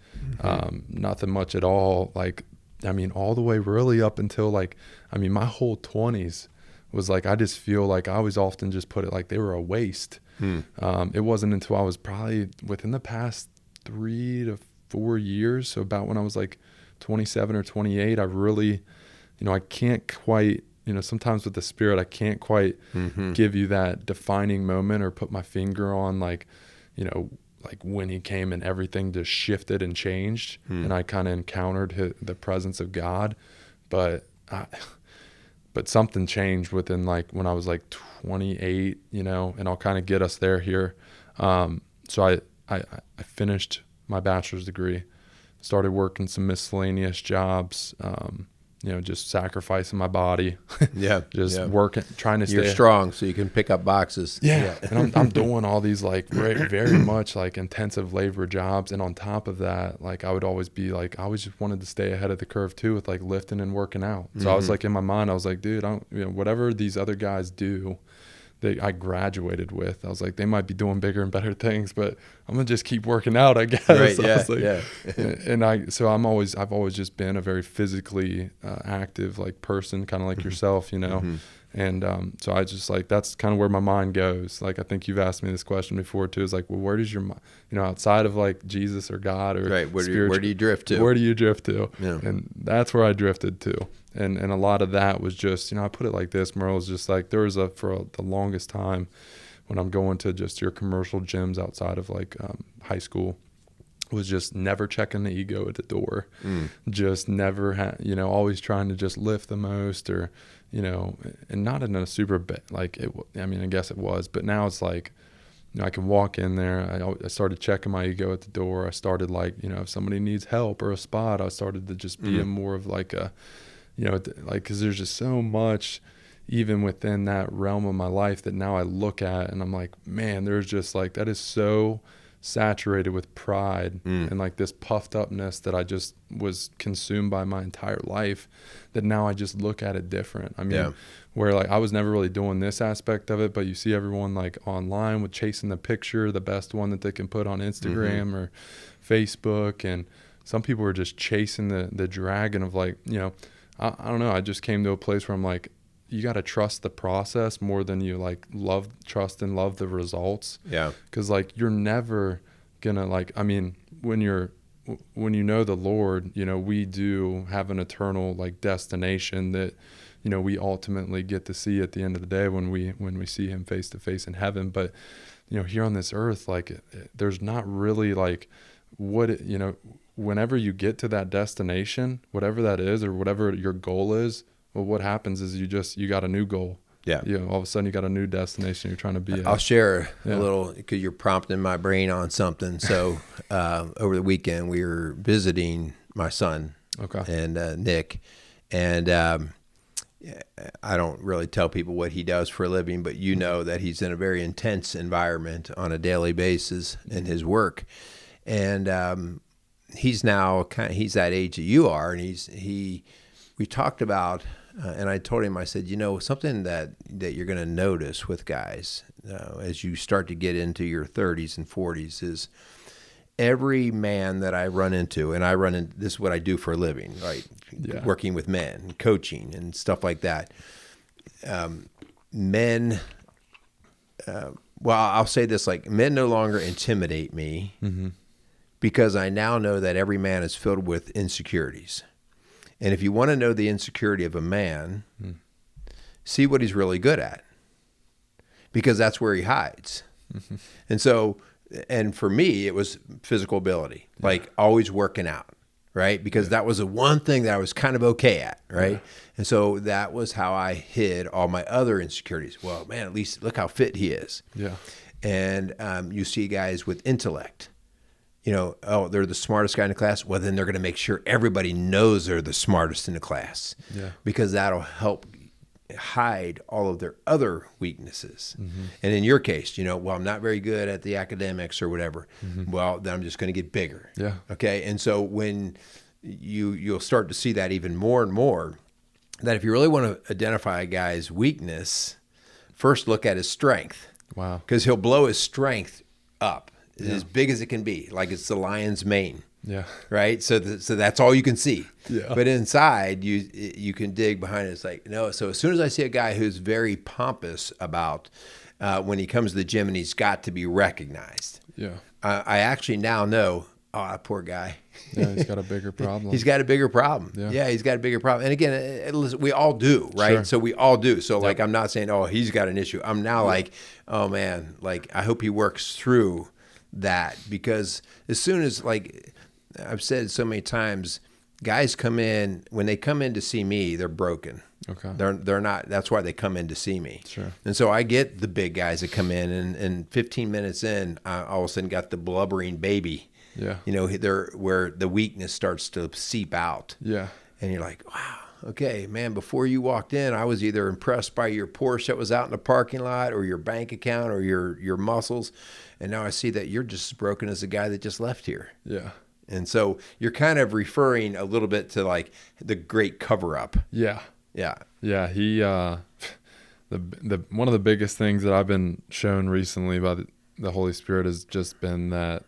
nothing much at all. Like, I mean, all the way really up until my whole 20s was I just feel like I always often just put it like they were a waste. It wasn't until I was probably within the past 3 to 4 years, so about when I was 27 or 28, I really, I can't quite, sometimes with the Spirit, I can't quite give you that defining moment or put my finger on when he came and everything just shifted and changed, and I kind of encountered the presence of God, but something changed within when I was 28, and I'll kind of get us there here. So I finished my bachelor's degree, started working some miscellaneous jobs, just sacrificing my body. Working, trying to stay. You're strong, so you can pick up boxes. Yeah. And I'm doing all these very much intensive labor jobs. And on top of that, I would always be I always just wanted to stay ahead of the curve too with lifting and working out. So I was in my mind, I was dude, whatever these other guys do, that I graduated with, I was they might be doing bigger and better things, but I'm gonna just keep working out, I guess. Right, And I've always just been a very physically active person, kind of like yourself, And so I just that's kind of where my mind goes. I think you've asked me this question before too. Is well, where does your mind, outside of Jesus or God or right? Where do you drift to? Where do you drift to? Yeah. And that's where I drifted to. And a lot of that was just, I put it like this, Merle, was just there was for the longest time when I'm going to just your commercial gyms outside of high school, was just never checking the ego at the door, just never always trying to just lift the most, or and not in a super I guess it was, but now it's I can walk in there. I started checking my ego at the door. I started if somebody needs help or a spot, I started to just be more of a because there's just so much even within that realm of my life that now I look at and I'm man, there's just that is so saturated with pride and this puffed upness that I just was consumed by my entire life, that now I just look at it different. I mean, where I was never really doing this aspect of it, but you see everyone online with chasing the picture, the best one that they can put on Instagram or Facebook, and some people are just chasing the dragon of I don't know. I just came to a place where I'm you got to trust the process more than you trust and love the results. Yeah. Cause you're never gonna when you know the Lord, we do have an eternal destination that, we ultimately get to see at the end of the day when we see him face to face in heaven. But, here on this earth, there's not really whenever you get to that destination, whatever that is, or whatever your goal is, well, what happens is you got a new goal. Yeah. All of a sudden you got a new destination you're trying to be at. I'll share a little, because you're prompting my brain on something. So over the weekend, we were visiting my son and Nick. And I don't really tell people what he does for a living, but that he's in a very intense environment on a daily basis in his work. And he's now he's that age that you are, and we talked about, and I told him, I said, something that you're going to notice with guys as you start to get into your 30s and 40s is every man that I run into, and this is what I do for a living, right? Yeah. Working with men, coaching and stuff like that. Men, I'll say this, men no longer intimidate me. Mm-hmm. Because I now know that every man is filled with insecurities. And if you want to know the insecurity of a man, see what he's really good at. Because that's where he hides. Mm-hmm. And so, and for me, it was physical ability, always working out, right? Because that was the one thing that I was kind of okay at, right? Yeah. And so that was how I hid all my other insecurities. Well, man, at least look how fit he is. Yeah. And you see guys with intellect. They're the smartest guy in the class. Well, then they're going to make sure everybody knows they're the smartest in the class. Yeah. Because that'll help hide all of their other weaknesses. And in your case, well, I'm not very good at the academics or whatever. Well, then I'm just going to get bigger. Yeah. Okay. And so when you'll start to see that even more and more, that if you really want to identify a guy's weakness, first look at his strength. Wow. Because he'll blow his strength up as big as it can be, like it's the lion's mane. Yeah. Right. So that's all you can see. Yeah. But inside, you can dig behind it. It's like, no. So as soon as I see a guy who's very pompous about when he comes to the gym and he's got to be recognized, Yeah. I actually now know, that poor guy. Yeah, he's got a bigger problem. He's got a bigger problem. Yeah. He's got a bigger problem. And again, listen, we all do, right? Sure. So we all do. So like, I'm not saying, he's got an issue. I'm now like, oh man, like I hope he works through that, because as soon as, like I've said so many times, guys come in, when they come in to see me, they're broken. Okay. They're not, that's why they come in to see me. Sure. And so I get the big guys that come in, and 15 minutes in, I all of a sudden got the blubbering baby. Yeah. They're where the weakness starts to seep out. Yeah. And you're like, wow, okay, man, before you walked in, I was either impressed by your Porsche that was out in the parking lot, or your bank account, or your muscles. And now I see that you're just as broken as the guy that just left here. Yeah. And so you're kind of referring a little bit to like the great cover up. Yeah. Yeah. Yeah. He, the one of the biggest things that I've been shown recently by the Holy Spirit has just been that,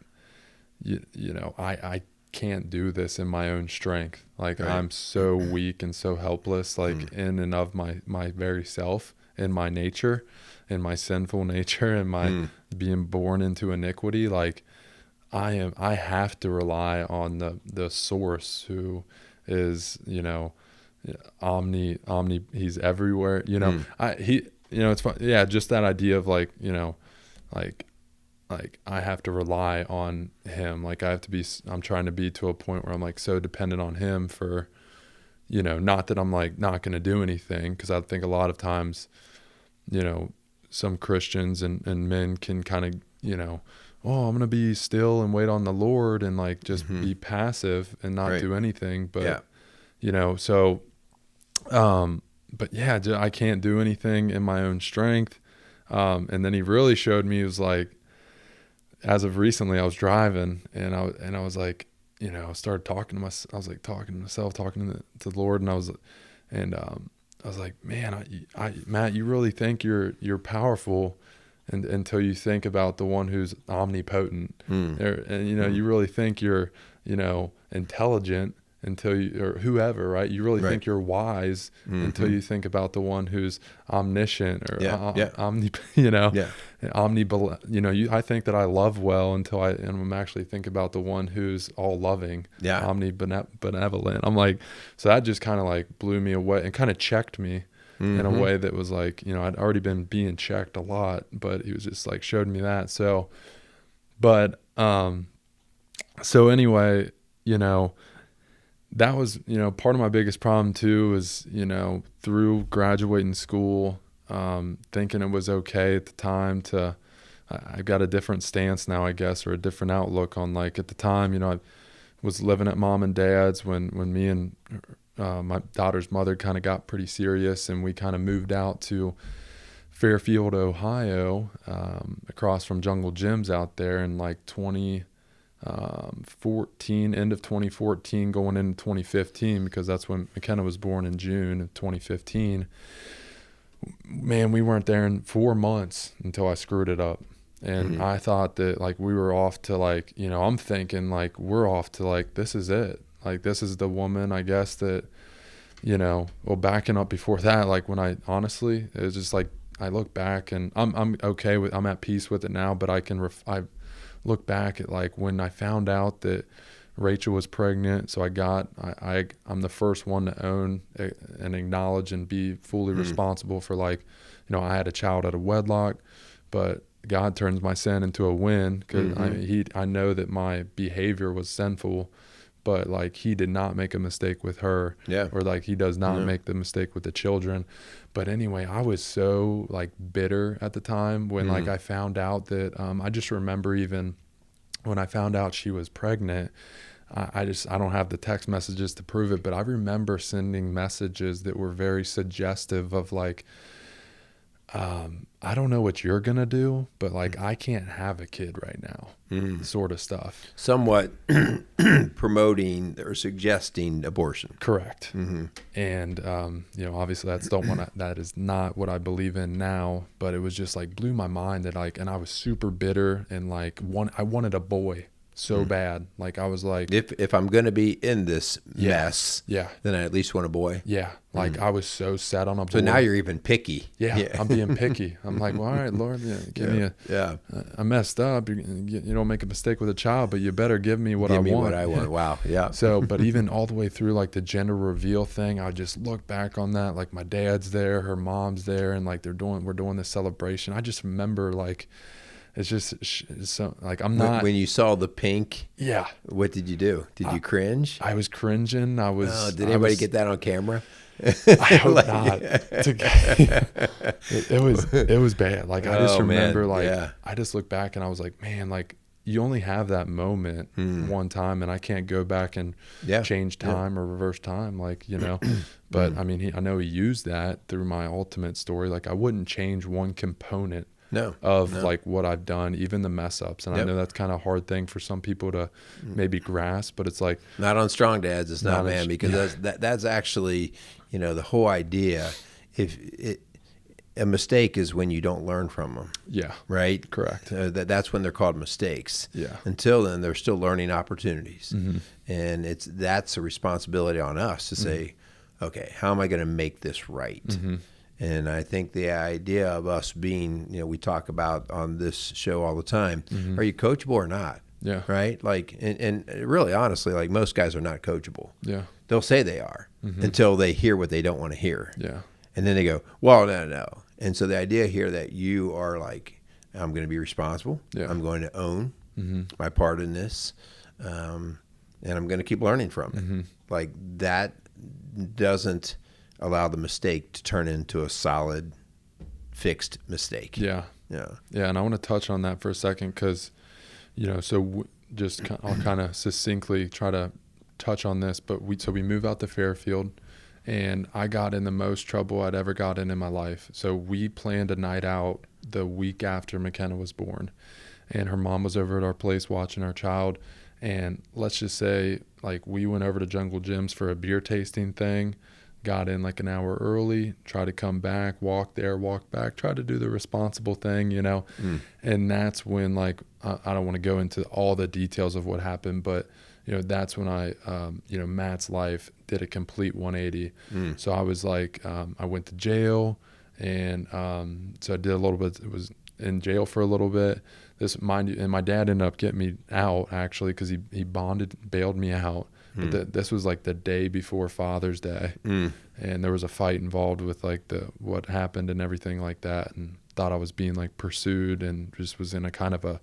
I can't do this in my own strength. Like, right. I'm so weak and so helpless, like in and of my very self, in my nature, in my sinful nature, and my being born into iniquity. Like, I have to rely on the source, who is, omni, he's everywhere, it's fun. Yeah. Just that idea of like I have to rely on him. Like I'm trying to be to a point where I'm like so dependent on him for, not that I'm like not going to do anything. 'Cause I think a lot of times, some Christians and men can kind of, I'm going to be still and wait on the Lord and like just be passive and not do anything. But, but yeah, I can't do anything in my own strength. And then he really showed me, he was like, as of recently, I was driving and I was like, I started talking to myself. I was like talking to myself, talking to the Lord, and I was like, man, Matt, you really think you're powerful, and until you think about the one who's omnipotent, and you really think you're intelligent until you, or whoever, right? You really think you're wise until you think about the one who's omniscient or I think that I love well until I'm actually think about the one who's all loving, omnibenevolent. I'm like, so that just kind of like blew me away and kind of checked me in a way that was like, I'd already been being checked a lot, but he was just like showed me that. So, but so anyway, that was, part of my biggest problem too is, through graduating school, thinking it was okay at the time I got a different stance now, I guess, or a different outlook on, like, at the time, I was living at mom and dad's when me and my daughter's mother kind of got pretty serious, and we kind of moved out to Fairfield, Ohio, across from Jungle Gyms out there in like 2014, end of 2014 going into 2015, because that's when McKenna was born in June of 2015. Man, we weren't there in 4 months until I screwed it up. And I thought that like we were off to like, I'm thinking like we're off to like, this is it. Like, this is the woman, I guess, that, well, backing up before that, like when it was just like, I look back and I'm okay with, I'm at peace with it now, but I look back at like when I found out that Rachel was pregnant. So I'm the first one to own and acknowledge and be fully responsible for, like, I had a child out of wedlock, but God turns my sin into a win, because I know that my behavior was sinful, but like he did not make a mistake with her, or like he does not make the mistake with the children. But anyway, I was so like bitter at the time when like I found out that I just remember even when I found out she was pregnant, I don't have the text messages to prove it, but I remember sending messages that were very suggestive of like, I don't know what you're going to do, but like, I can't have a kid right now, sort of stuff. Somewhat promoting or suggesting abortion. Correct. And, obviously that is not what I believe in now, but it was just like blew my mind that like, and I was super bitter and like I wanted a boy so bad. Like I was like, if I'm going to be in this mess, then I at least want a boy. Yeah. Like I was so set on a boy. So now you're even picky. Yeah. I'm being picky. I'm like, well, all right, Lord, give me I messed up. You don't make a mistake with a child, but you better give me what I want. Give me what I want. Wow. Yeah. So, but even all the way through like the gender reveal thing, I just look back on that. Like my dad's there, her mom's there, and like we're doing this celebration. I just remember like, it's just so like I'm not. When you saw the pink, what did you do? Did you cringe? I was cringing. Did anybody get that on camera? I hope not. It was bad. Like I just remember I just look back and I was like, man, like you only have that moment one time, and I can't go back and change time or reverse time, like But I mean, I know he used that through my ultimate story. Like I wouldn't change one component. Like what I've done, even the mess ups. And I know that's kind of a hard thing for some people to maybe grasp, but it's like not on Strong Dads. It's not, man, because that's actually, the whole idea. A mistake is when you don't learn from them. Yeah. Right. Correct. That's when they're called mistakes. Yeah. Until then, they're still learning opportunities, and that's a responsibility on us to say, okay, how am I going to make this right? And I think the idea of us being, we talk about on this show all the time, are you coachable or not? Yeah. Right? Like, and really, honestly, like most guys are not coachable. Yeah. They'll say they are until they hear what they don't want to hear. Yeah. And then they go, well, no. And so the idea here that you are like, I'm going to be responsible. Yeah. I'm going to own my part in this. And I'm going to keep learning from it. Like that doesn't allow the mistake to turn into a solid, fixed mistake. Yeah. And I want to touch on that for a second because, I'll kind of succinctly try to touch on this. But we move out to Fairfield, and I got in the most trouble I'd ever gotten in my life. So we planned a night out the week after McKenna was born, and her mom was over at our place watching our child. And let's just say, like, we went over to Jungle Jim's for a beer tasting thing. Got in like an hour early, try to come back, walk there, walk back, try to do the responsible thing, And that's when, like, I don't want to go into all the details of what happened, but, that's when I, Matt's life did a complete 180. So I was like, I went to jail, and so I did a little bit, it was in jail for a little bit. And my dad ended up getting me out, actually, because he bailed me out. But this was like the day before Father's Day, and there was a fight involved with like what happened and everything like that, and thought I was being like pursued, and just was in a kind of a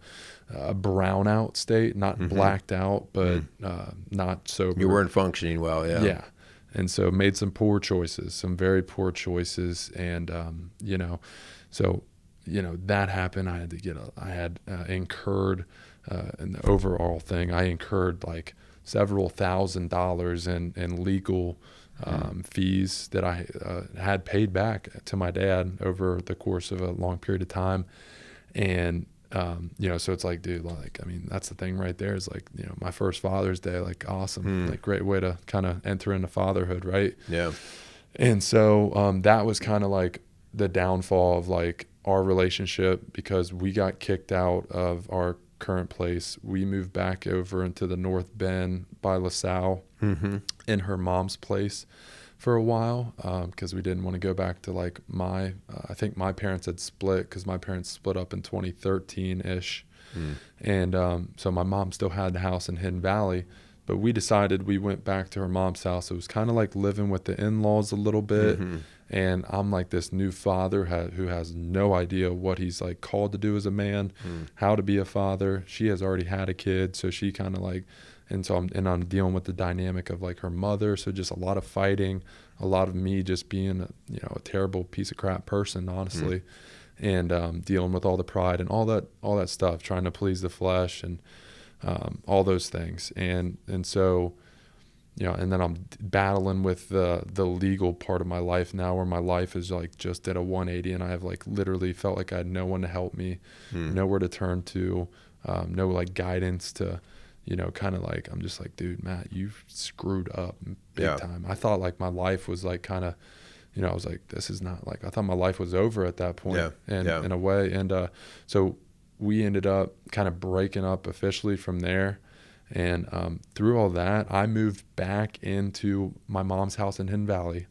brownout state, not blacked out, but not sober. You weren't functioning well, yeah. And so made some very poor choices, and that happened. I had incurred in the overall thing. I incurred like several $1,000s in legal fees that I had paid back to my dad over the course of a long period of time. And, so it's like, dude, like, I mean, that's the thing right there is like, my first Father's Day, like awesome, like great way to kind of enter into fatherhood. Right. Yeah. And so that was kind of like the downfall of like our relationship, because we got kicked out of our current place. We moved back over into the North Bend by LaSalle in her mom's place for a while, because we didn't want to go back to like I think my parents had split, because my parents split up in 2013-ish. And so my mom still had the house in Hidden Valley, but we decided we went back to her mom's house. It was kind of like living with the in-laws a little bit. And I'm like this new father who has no idea what he's like called to do as a man, how to be a father. She has already had a kid, so she kind of like, and so I'm dealing with the dynamic of like her mother. So just a lot of fighting, a lot of me just being a terrible piece of crap person, honestly, and dealing with all the pride and all that stuff, trying to please the flesh. And all those things. And so, and then I'm battling with the legal part of my life now, where my life is like just at a 180, and I have like literally felt like I had no one to help me, nowhere to turn to, no like guidance to, kind of like, I'm just like, dude, Matt, you've screwed up big time. I thought like my life was like kind of, I was like, this is not like, I thought my life was over at that point, in a way. And so we ended up kind of breaking up officially from there. And through all that, I moved back into my mom's house in Hidden Valley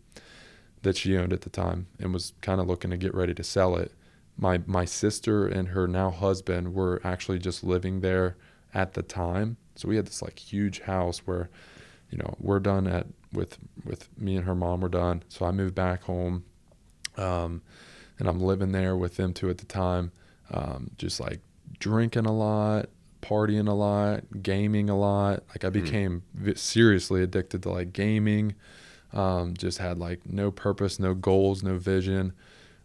that she owned at the time, and was kind of looking to get ready to sell it. My sister and her now husband were actually just living there at the time. So we had this like huge house where, we're done with me and her mom were done. So I moved back home, and I'm living there with them two at the time, just like drinking a lot, partying a lot, gaming a lot. Like I became seriously addicted to like gaming, just had like no purpose, no goals, no vision.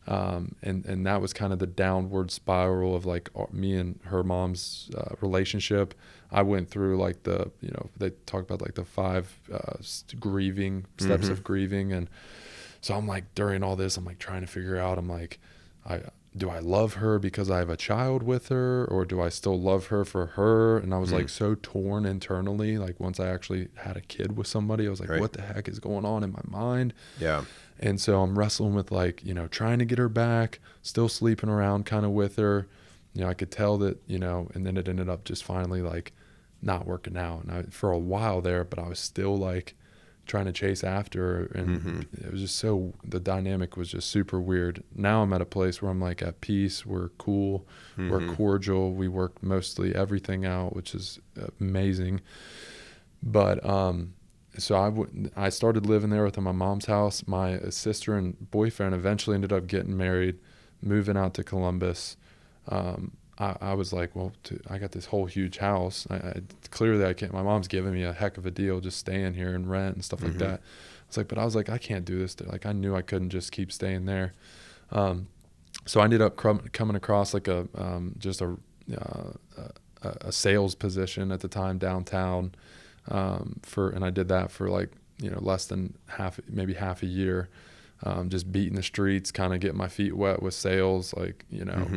And that was kind of the downward spiral of like me and her mom's relationship. I went through like they talk about like the 5 grieving steps of grieving. And so I'm like, during all this, I'm like trying to figure out, I'm like, do I love her because I have a child with her, or do I still love her for her? And I was like so torn internally. Like once I actually had a kid with somebody, I was like, what the heck is going on in my mind? Yeah. And so I'm wrestling with like, trying to get her back, still sleeping around kind of with her. I could tell that, and then it ended up just finally like not working out. And for a while there, but I was still like trying to chase after her. And it was just the dynamic was just super weird. Now I'm at a place where I'm like at peace. We're cool. We're cordial. We work mostly everything out, which is amazing. But, so I started living there within my mom's house. My sister and boyfriend eventually ended up getting married, moving out to Columbus. I was like, well, I got this whole huge house. Clearly I can't, my mom's giving me a heck of a deal just staying here and rent and stuff like that. I was like, I can't do this. Like I knew I couldn't just keep staying there. So I ended up coming across like a sales position at the time downtown, and I did that for like, less than maybe half a year. Just beating the streets, kind of getting my feet wet with sales, like,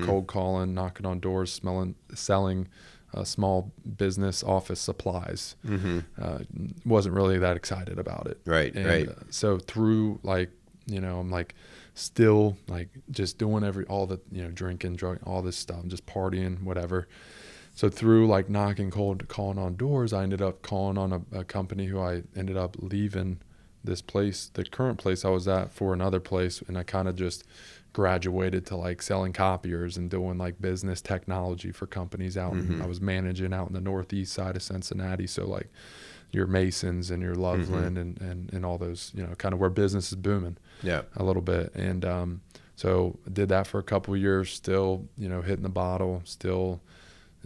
cold calling, knocking on doors, selling small business office supplies. Wasn't really that excited about it. Right. So through like, I'm like still like just doing all the, drinking, drug, all this stuff, just partying, whatever. So through like calling on doors, I ended up calling on a company who I ended up leaving this place, the current place I was at, for another place. And I kind of just graduated to like selling copiers and doing like business technology for companies out. I was managing out in the northeast side of Cincinnati. So like your Masons and your Loveland and all those, kind of where business is booming a little bit. And so I did that for a couple of years, still, hitting the bottle, still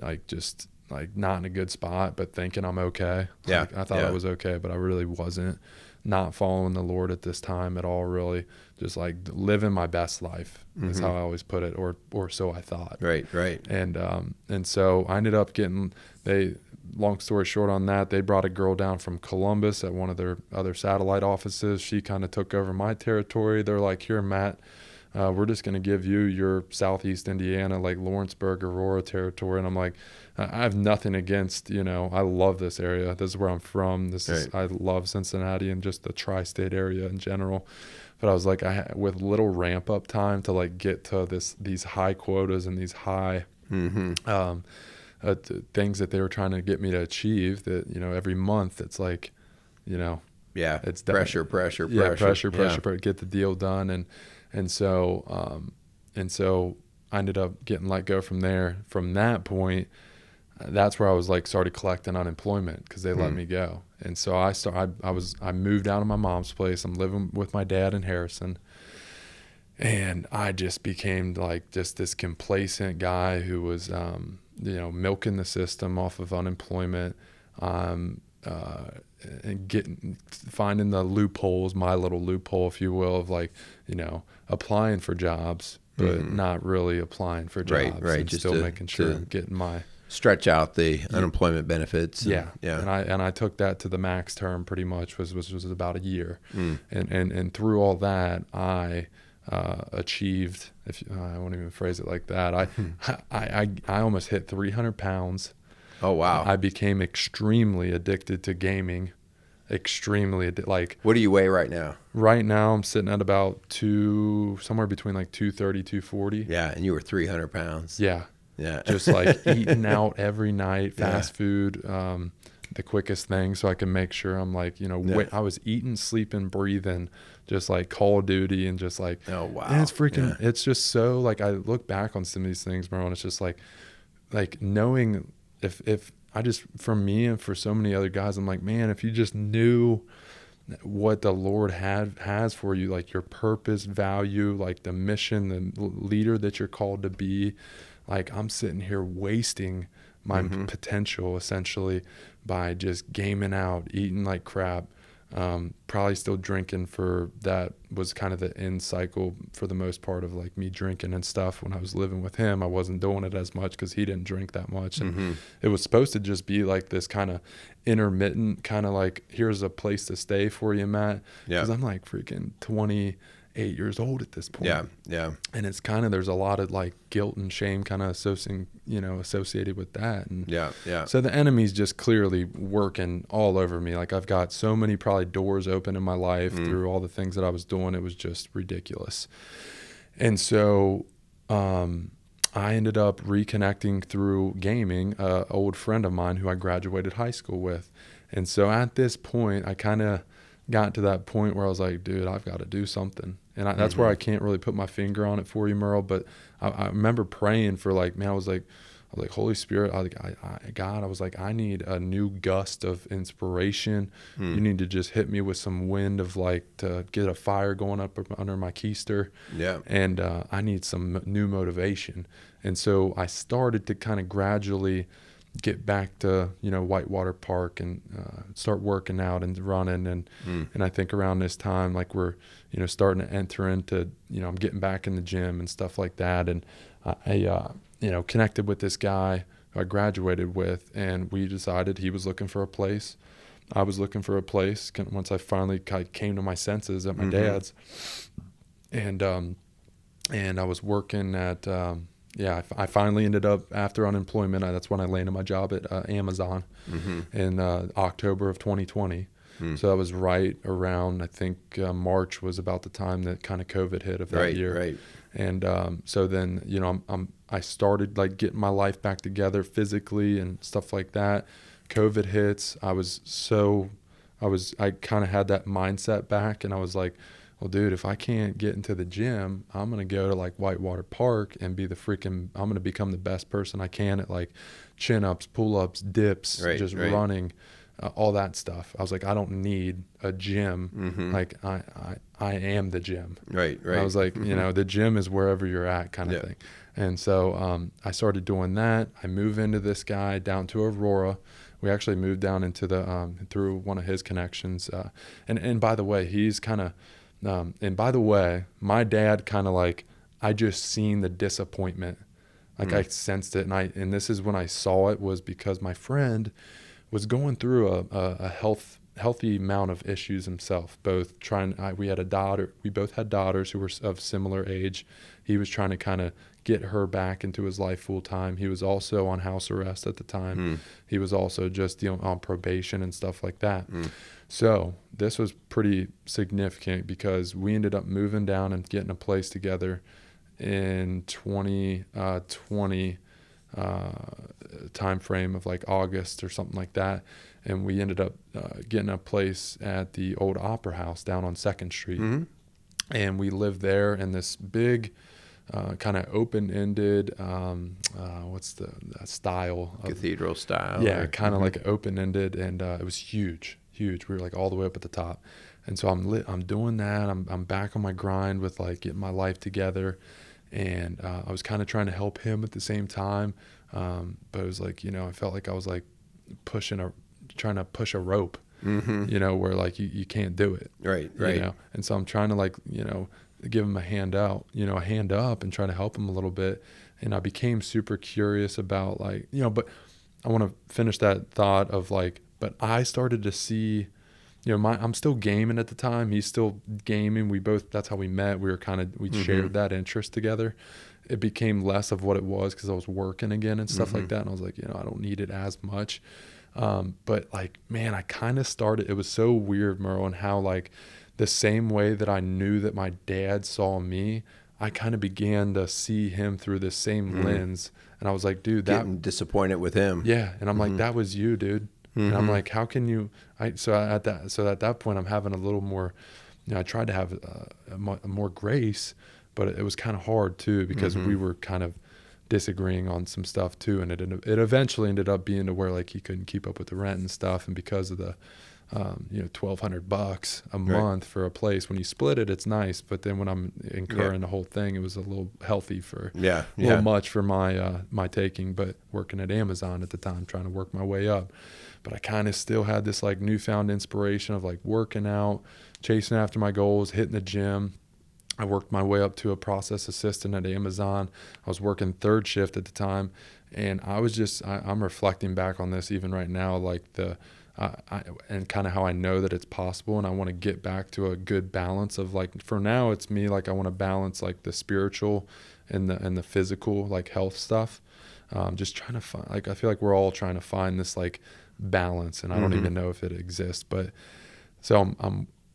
like just like not in a good spot, but thinking I'm okay. Like, I thought I was okay, but I really wasn't. Not following the Lord at this time at all, really. Just like living my best life is how I always put it, or so I thought. Right. And so I ended up long story short on that, they brought a girl down from Columbus at one of their other satellite offices. She kind of took over my territory. They're like, here, Matt, we're just going to give you your Southeast Indiana, like Lawrenceburg, Aurora territory. And I'm like, I have nothing against, I love this area. This is where I'm from. I love Cincinnati and just the tri-state area in general. But I was like, with little ramp up time to like get to these high quotas and these high things that they were trying to get me to achieve, that, every month it's like, it's pressure. Get the deal done. And so I ended up getting let go from there. From that point, that's where I was like started collecting unemployment because they let me go. And so I moved out of my mom's place. I'm living with my dad in Harrison. And I just became like just this complacent guy who was, milking the system off of unemployment, and finding the loopholes, my little loophole, if you will, of like, applying for jobs, but not really applying for jobs, right. and Just still making sure I'm getting my stretch out the unemployment benefits. Yeah. And I took that to the max term pretty much, was about a year. And through all that, I achieved, if I won't even phrase it like that, I almost hit 300 pounds. Oh, wow. I became extremely addicted to gaming. Like, what do you weigh right now? Right now I'm sitting at about somewhere between like 230, 240. Yeah. And you were 300 pounds. Yeah. Yeah. Just like eating out every night, fast food, the quickest thing, so I can make sure I'm like, I was eating, sleeping, breathing, just like Call of Duty, and just like, oh, wow. And it's freaking, it's just so, like, I look back on some of these things, bro, and it's just like knowing if I just, for me and for so many other guys, I'm like, man, if you just knew what the Lord has for you, like your purpose, value, like the mission, the leader that you're called to be. Like, I'm sitting here wasting my potential essentially by just gaming out, eating like crap, probably still drinking. For that was kind of the end cycle for the most part of like me drinking and stuff. When I was living with him, I wasn't doing it as much because he didn't drink that much. And it was supposed to just be like this kind of intermittent, kind of like, here's a place to stay for you, Matt. Because I'm like freaking 28 years old at this point. Yeah. And it's kind of, there's a lot of like guilt and shame kind of associated with that. And so the enemy's just clearly working all over me. Like, I've got so many probably doors open in my life through all the things that I was doing. It was just ridiculous. And so I ended up reconnecting through gaming, an old friend of mine who I graduated high school with. And so at this point, I kind of got to that point where I was like, dude, I've got to do something. And that's where I can't really put my finger on it for you, Merle. But I remember praying for, like, man, I was like, Holy Spirit, God, I was like, I need a new gust of inspiration. You need to just hit me with some wind of, like, to get a fire going up under my keister. Yeah. And I need some new motivation. And so I started to kind of gradually get back to, Whitewater Park and start working out and running. And I think around this time, like, we're, starting to enter into, I'm getting back in the gym and stuff like that. And I connected with this guy who I graduated with, and we decided he was looking for a place. I was looking for a place once I finally came to my senses at my dad's. And I was working at, I finally ended up, after unemployment, that's when I landed my job at Amazon in October of 2020. So that was right around, I think March was about the time that kind of COVID hit of that year. Right. And so then, I started like getting my life back together physically and stuff like that. COVID hits. I kind of had that mindset back, and I was like, well, dude, if I can't get into the gym, I'm going to go to like Whitewater Park and I'm going to become the best person I can at like chin-ups, pull-ups, dips, running, all that stuff. I was like, I don't need a gym. Like, I am the gym. Right. And I was like, the gym is wherever you're at kind of thing. And so I started doing that. I moved into this guy down to Aurora. We actually moved down into through one of his connections. And by the way, he's kind of, and by the way, my dad kind of like, I just seen the disappointment. Like I sensed it. And this is when I saw it, was because my friend was going through a healthy amount of issues himself, we had a daughter, we both had daughters who were of similar age. He was trying to kind of get her back into his life full time. He was also on house arrest at the time. He was also just on probation and stuff like that. So this was pretty significant because we ended up moving down and getting a place together in 2020 time frame of like August or something like that. And we ended up getting a place at the old Opera House down on 2nd Street. And we lived there in this big kind of open-ended, what's the style? Cathedral style. Yeah, kind of like open-ended, and it was huge. We were like all the way up at the top. And so I'm doing that. I'm back on my grind with like getting my life together. And I was kind of trying to help him at the same time. But it was like, I felt like I was like trying to push a rope, where like you can't do it. Right. And so I'm trying to like, give him a hand up and try to help him a little bit. And I became super curious about like, but I want to finish that thought of like, but I started to see, I'm still gaming at the time. He's still gaming. That's how we met. We shared that interest together. It became less of what it was because I was working again and stuff like that. And I was like, I don't need it as much. But like, man, I kind of started, it was so weird, Merle, how like the same way that I knew that my dad saw me, I kind of began to see him through the same lens. And I was like, dude, Getting disappointed with him. yeah. And I'm like, that was you, dude. And I'm like, how can you, so at that point I'm having a little more, I tried to have more grace, but it was kind of hard too, because we were kind of disagreeing on some stuff too. And it eventually ended up being to where like he couldn't keep up with the rent and stuff. And because of the, $1,200 a month for a place, when you split it, it's nice. But then when I'm incurring the whole thing, it was a little healthy for a little much for my taking, but working at Amazon at the time, trying to work my way up. But I kind of still had this like newfound inspiration of like working out, chasing after my goals, hitting the gym. I worked my way up to a process assistant at Amazon. I was working third shift at the time. And I was just, I'm reflecting back on this even right now, like and kind of how I know that it's possible. And I want to get back to a good balance of like, for now it's me, like I want to balance like the spiritual and the physical, like health stuff. Just trying to find, like, I feel like we're all trying to find this like balance, and I don't even know if it exists, but so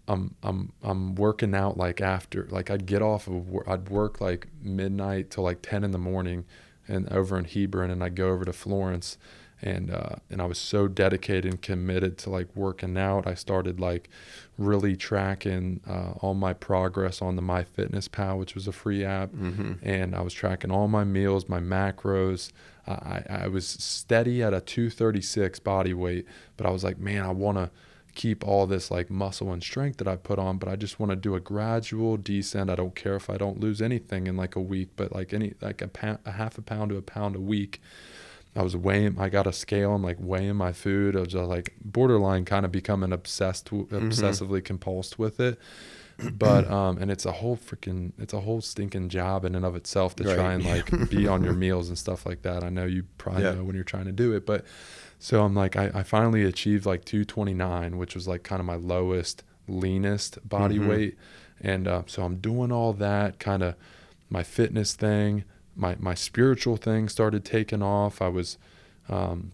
I'm working out like after, like I'd get off of work, I'd work like midnight till like 10 in the morning and over in Hebron, and I'd go over to Florence, and I was so dedicated and committed to like working out. I started like really tracking all my progress on the MyFitnessPal, which was a free app, and I was tracking all my meals, my macros. I was steady at a 236 body weight, but I was like, man, I want to keep all this like muscle and strength that I put on, but I just want to do a gradual descent. I don't care if I don't lose anything in like a week, but like a half a pound to a pound a week. I got a scale and like weighing my food. I was just like borderline kind of becoming obsessively compulsed with it. But, and it's a whole stinking job in and of itself to try and like be on your meals and stuff like that. I know you probably know when you're trying to do it, but so I'm like, I finally achieved like 229, which was like kind of my lowest, leanest body weight. And, so I'm doing all that kind of my fitness thing. My spiritual thing started taking off. I was kind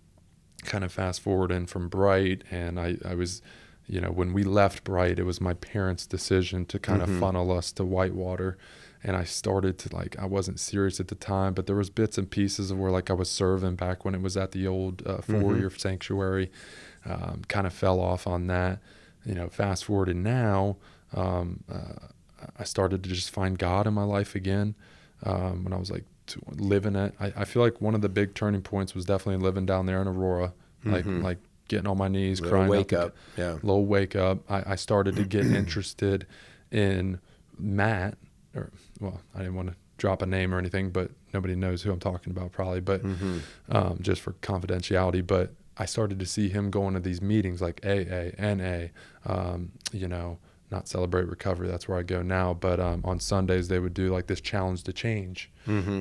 of fast forwarding from Bright, and I was, when we left Bright, it was my parents' decision to kind of funnel us to Whitewater. And I started to like, I wasn't serious at the time, but there was bits and pieces of where like I was serving back when it was at the old 4-year sanctuary, kind of fell off on that. Fast forwarded now, I started to just find God in my life again. When I was like living it, I feel like one of the big turning points was definitely living down there in Aurora, like getting on my knees, crying. Little wake up. I started to get interested in Matt, I didn't want to drop a name or anything, but nobody knows who I'm talking about probably, but just for confidentiality. But I started to see him going to these meetings like AA, NA, not Celebrate Recovery, that's where I go now, but on Sundays they would do like this challenge to change,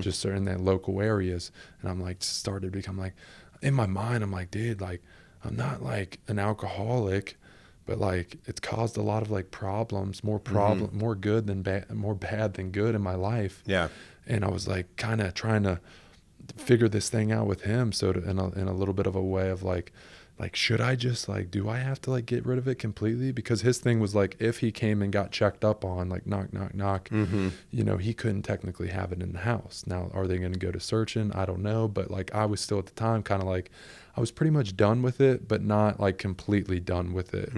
just in their local areas. And I'm like, started to become like, in my mind, I'm like, dude, like I'm not like an alcoholic, but like it's caused a lot of like problems, more good than bad, more bad than good in my life. Yeah. And I was like kind of trying to figure this thing out with him. So in a little bit of a way of like, should I just like, do I have to like get rid of it completely? Because his thing was like, if he came and got checked up on, like knock, knock, knock, he couldn't technically have it in the house. Now, are they going to go to searching? I don't know. But like, I was still at the time kind of like, I was pretty much done with it, but not like completely done with it.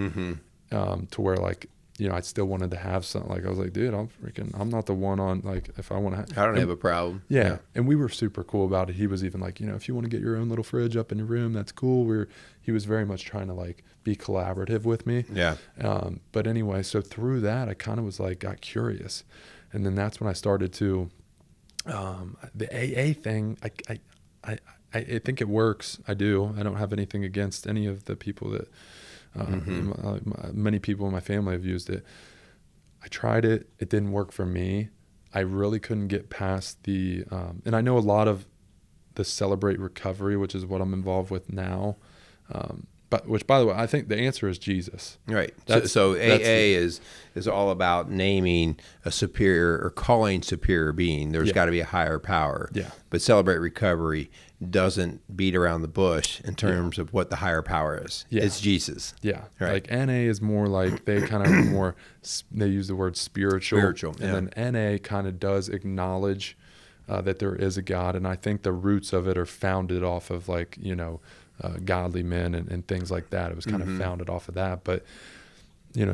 To where like, I still wanted to have something. Like I was like, dude, I'm not the one on like, if I want to, I don't have a problem. Yeah. And we were super cool about it. He was even like, if you want to get your own little fridge up in your room, that's cool. He was very much trying to like be collaborative with me. Yeah. But anyway, so through that, I kind of was like, got curious. And then that's when I started to, the AA thing, I think it works. I do. I don't have anything against any of the people that, many people in my family have used it. I tried it. It didn't work for me. I really couldn't get past the, and I know a lot of the Celebrate Recovery, which is what I'm involved with now. But which, by the way, I think the answer is Jesus. Right. So AA is all about naming a superior or calling superior being. There's got to be a higher power. Yeah. But Celebrate Recovery doesn't beat around the bush in terms of what the higher power is. Yeah. It's Jesus. Yeah. Right. Like NA is more like they kind of more, they use the word spiritual. And then NA kind of does acknowledge that there is a God. And I think the roots of it are founded off of like, godly men and things like that. It was kind of founded off of that. But,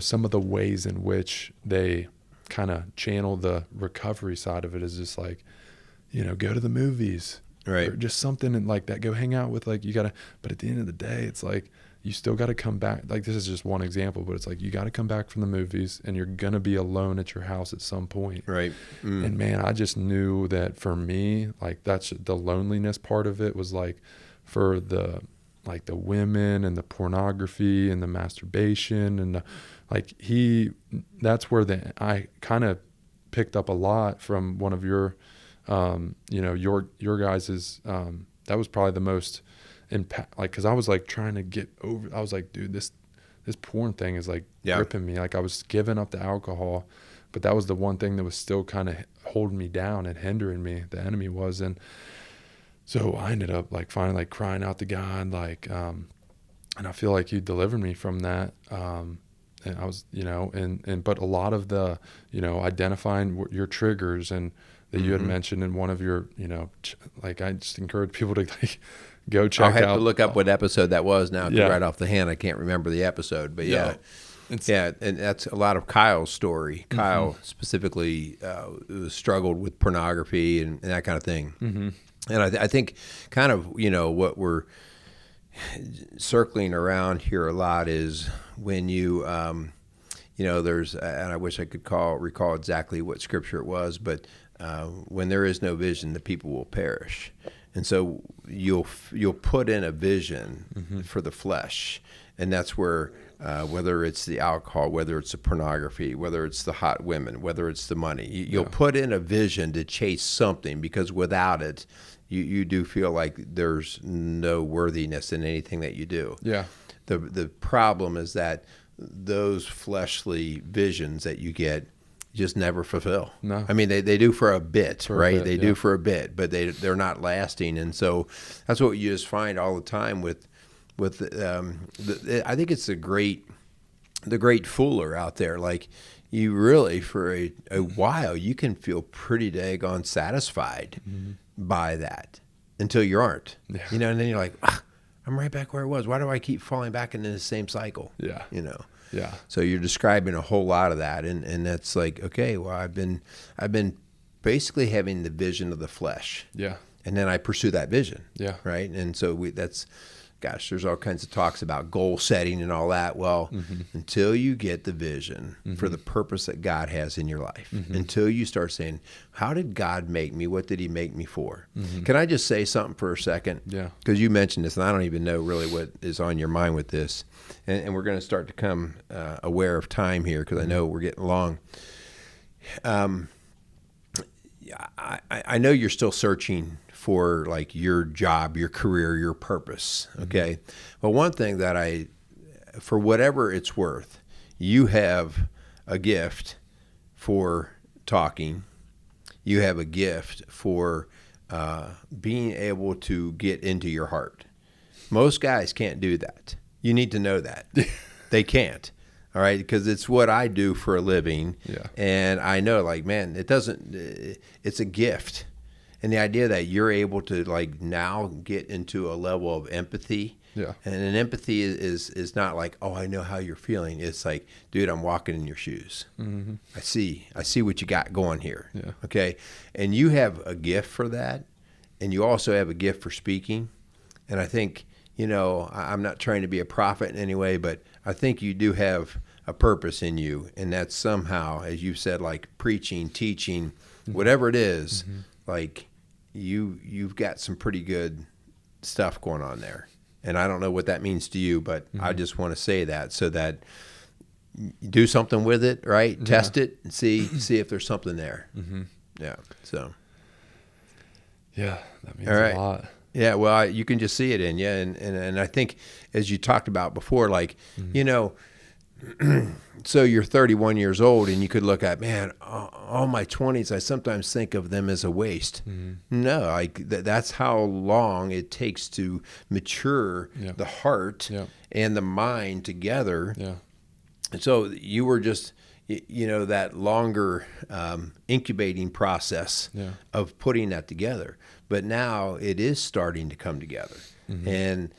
some of the ways in which they kind of channel the recovery side of it is just like, go to the movies. Right. Or just something like that. Go hang out with but at the end of the day, it's like, you still got to come back. Like, this is just one example, but it's like, you got to come back from the movies and you're going to be alone at your house at some point. Right. And man, I just knew that for me, like that's the loneliness part of it was like for the women and the pornography and the masturbation and that's where I kind of picked up a lot from one of your, your guys's, that was probably the most impact, cause I was like trying to get over, I was like, dude, this porn thing is like gripping me. Like I was giving up the alcohol, but that was the one thing that was still kind of holding me down and hindering me. The enemy was. And so I ended up finally crying out to God, and I feel like He delivered me from that. And I was, but a lot of the, identifying your triggers and that you had mentioned in one of your, I just encourage people to go check out. I'll have to look up what episode that was now. Right off the hand, I can't remember the episode, but and that's a lot of Kyle's story. Kyle specifically struggled with pornography and that kind of thing. And I think kind of, what we're circling around here a lot is when you, there's, and I wish I could recall exactly what scripture it was, but when there is no vision, the people will perish. And so you'll put in a vision for the flesh, and that's where whether it's the alcohol, whether it's the pornography, whether it's the hot women, whether it's the money, you'll put in a vision to chase something, because without it, you do feel like there's no worthiness in anything that you do. Yeah. The problem is that those fleshly visions that you get just never fulfill. No. I mean, they do for a bit, right? They do for a bit, but they're not lasting. And so that's what you just find all the time with I think it's the great fooler out there. Like, you really, for a while, you can feel pretty daggone satisfied by that until you aren't. Yeah. And then you're like, I'm right back where I was. Why do I keep falling back into the same cycle? Yeah. Yeah. So you're describing a whole lot of that, and that's like, okay, well, I've been basically having the vision of the flesh. Yeah. And then I pursue that vision. Yeah. Right. And so there's all kinds of talks about goal setting and all that. Well, until you get the vision for the purpose that God has in your life, until you start saying, how did God make me? What did He make me for? Can I just say something for a second? Yeah. Because you mentioned this, and I don't even know really what is on your mind with this. And we're going to start to come aware of time here, because I know we're getting along. I know you're still searching for your job, your career, your purpose. Okay. But one thing that for whatever it's worth, you have a gift for talking. You have a gift for being able to get into your heart. Most guys can't do that. You need to know that. They can't. All right, because it's what I do for a living. Yeah. And I know, man, it's a gift. And the idea that you're able to now get into a level of empathy. Yeah. And an empathy is not like, oh, I know how you're feeling. It's like, dude, I'm walking in your shoes. I see what you got going here. Yeah. Okay. And you have a gift for that. And you also have a gift for speaking. And I think, I'm not trying to be a prophet in any way, but I think you do have a purpose in you. And that's somehow, as you said, preaching, teaching, whatever it is, you've got some pretty good stuff going on there. And I don't know what that means to you, but I just want to say that so that you do something with it, right? Test it and see if there's something there. Yeah. So, Yeah, that means all a right. lot. Yeah. Well, you can just see it in you. And I think, as you talked about before, like, Mm-hmm. you know, so you're 31 years old and you could look at, man, all my 20s, I sometimes think of them as a waste. Mm-hmm. No, like that's how long it takes to mature Yeah. the heart Yeah. and the mind together. Yeah. And so you were just, that longer incubating process Yeah. of putting that together. But now it is starting to come together. Mm-hmm. And,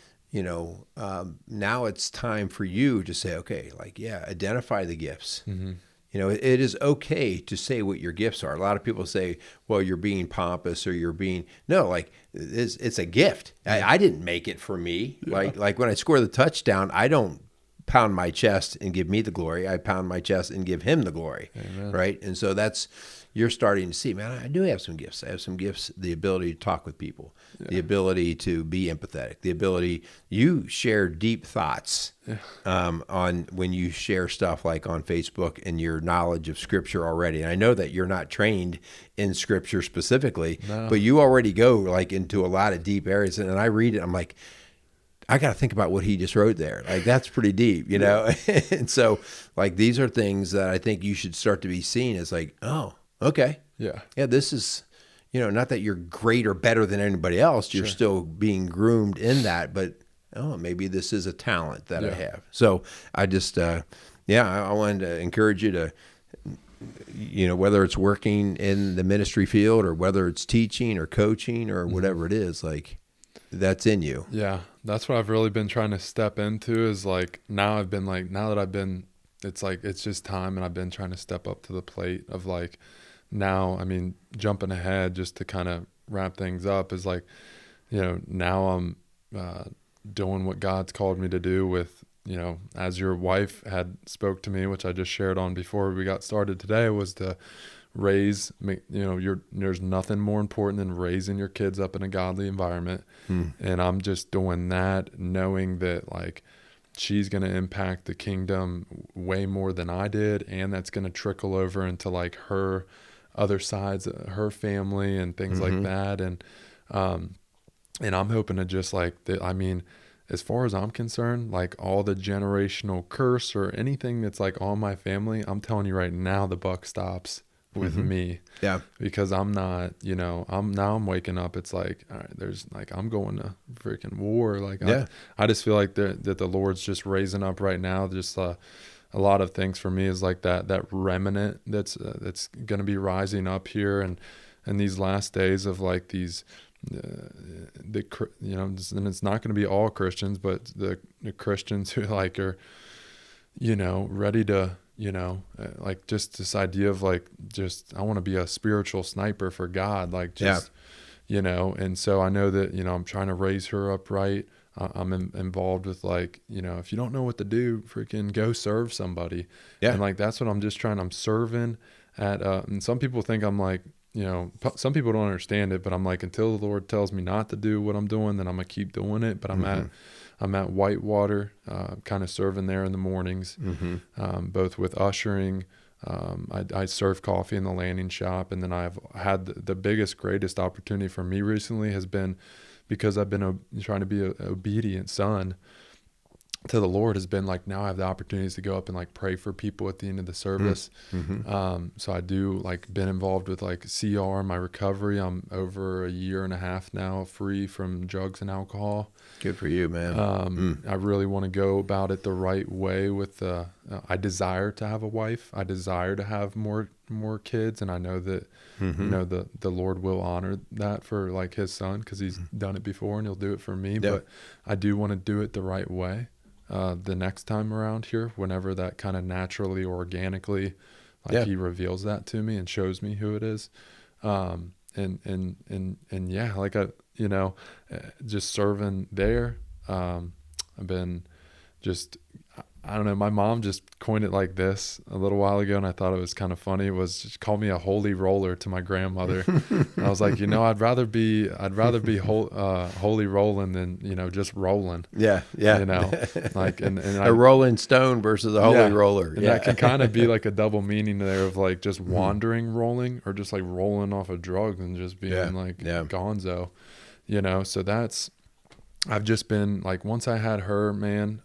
now it's time for you to say, okay, like, yeah, identify the gifts. Mm-hmm. It is okay to say what your gifts are. A lot of people say, well, you're being pompous or you're being, no, like it's a gift. Yeah. I didn't make it for me. Yeah. Like when I score the touchdown, I don't pound my chest and give me the glory. I pound my chest and give him the glory. Amen. Right. And so you're starting to see, man, I do have some gifts. I have some gifts, the ability to talk with people, the ability to be empathetic, the ability, you share deep thoughts on when you share stuff like on Facebook and your knowledge of scripture already. And I know that you're not trained in scripture specifically, No. but you already go like into a lot of deep areas. And I read it, I'm like, I got to think about what he just wrote there. Like, that's pretty deep, And so, like, these are things that I think you should start to be seen as like, oh, okay. Yeah. Yeah, this is, not that you're great or better than anybody else. You're still being groomed in that, but, oh, maybe this is a talent that I have. So I just, I wanted to encourage you to, whether it's working in the ministry field or whether it's teaching or coaching or whatever it is, like, that's in you. Yeah, that's what I've really been trying to step into is like now that I've been, it's like it's just time, and I've been trying to step up to the plate of like now, I mean, jumping ahead just to kind of wrap things up is like, now I'm doing what God's called me to do with, as your wife had spoke to me, which I just shared on before we got started today, was to raise, there's nothing more important than raising your kids up in a godly environment. And I'm just doing that, knowing that like she's going to impact the kingdom way more than I did. And that's going to trickle over into like her other sides, her family and things like that. And I'm hoping to just like, I mean, as far as I'm concerned, like all the generational curse or anything that's like on my family, I'm telling you right now, the buck stops with me. Yeah. Because I'm not, I'm waking up. It's like, all right, there's like, I'm going to freaking war. Like, I just feel like that the Lord's just raising up right now. Just a lot of things for me is like that remnant that's going to be rising up here. And these last days of like these, and it's not going to be all Christians, but the Christians who like are, ready to, like just this idea of like, just, I want to be a spiritual sniper for God. Like just, and so I know that, I'm trying to raise her up right. I'm involved with like, if you don't know what to do, freaking go serve somebody. Yeah. And like, that's what I'm just trying, I'm serving at, and some people think I'm like, some people don't understand it, but I'm like, until the Lord tells me not to do what I'm doing, then I'm gonna keep doing it. But I'm at Whitewater, kind of serving there in the mornings, both with ushering. I serve coffee in the landing shop, and then I've had the biggest, greatest opportunity for me recently has been because I've been trying to be an obedient son to the Lord, has been like, now I have the opportunities to go up and like pray for people at the end of the service. So I do like been involved with like CR, my recovery. I'm over a year and a half now free from drugs and alcohol. Good for you, man. I really want to go about it the right way with, I desire to have a wife. I desire to have more kids. And I know that, the Lord will honor that for like his son, cause he's done it before and he'll do it for me. But I do want to do it the right way. The next time around here, whenever that kind of naturally, organically, like he reveals that to me and shows me who it is. And yeah, like just serving there. I've been just, I don't know. My mom just coined it like this a little while ago, and I thought it was kind of funny. It was just call me a holy roller to my grandmother. And I was like, I'd rather be holy rolling than just rolling. Yeah, yeah. Like and a rolling stone versus a holy roller. And that can kind of be like a double meaning there of like just wandering rolling, or just like rolling off a drug and just being gonzo. So that's, I've just been like, once I had her, man,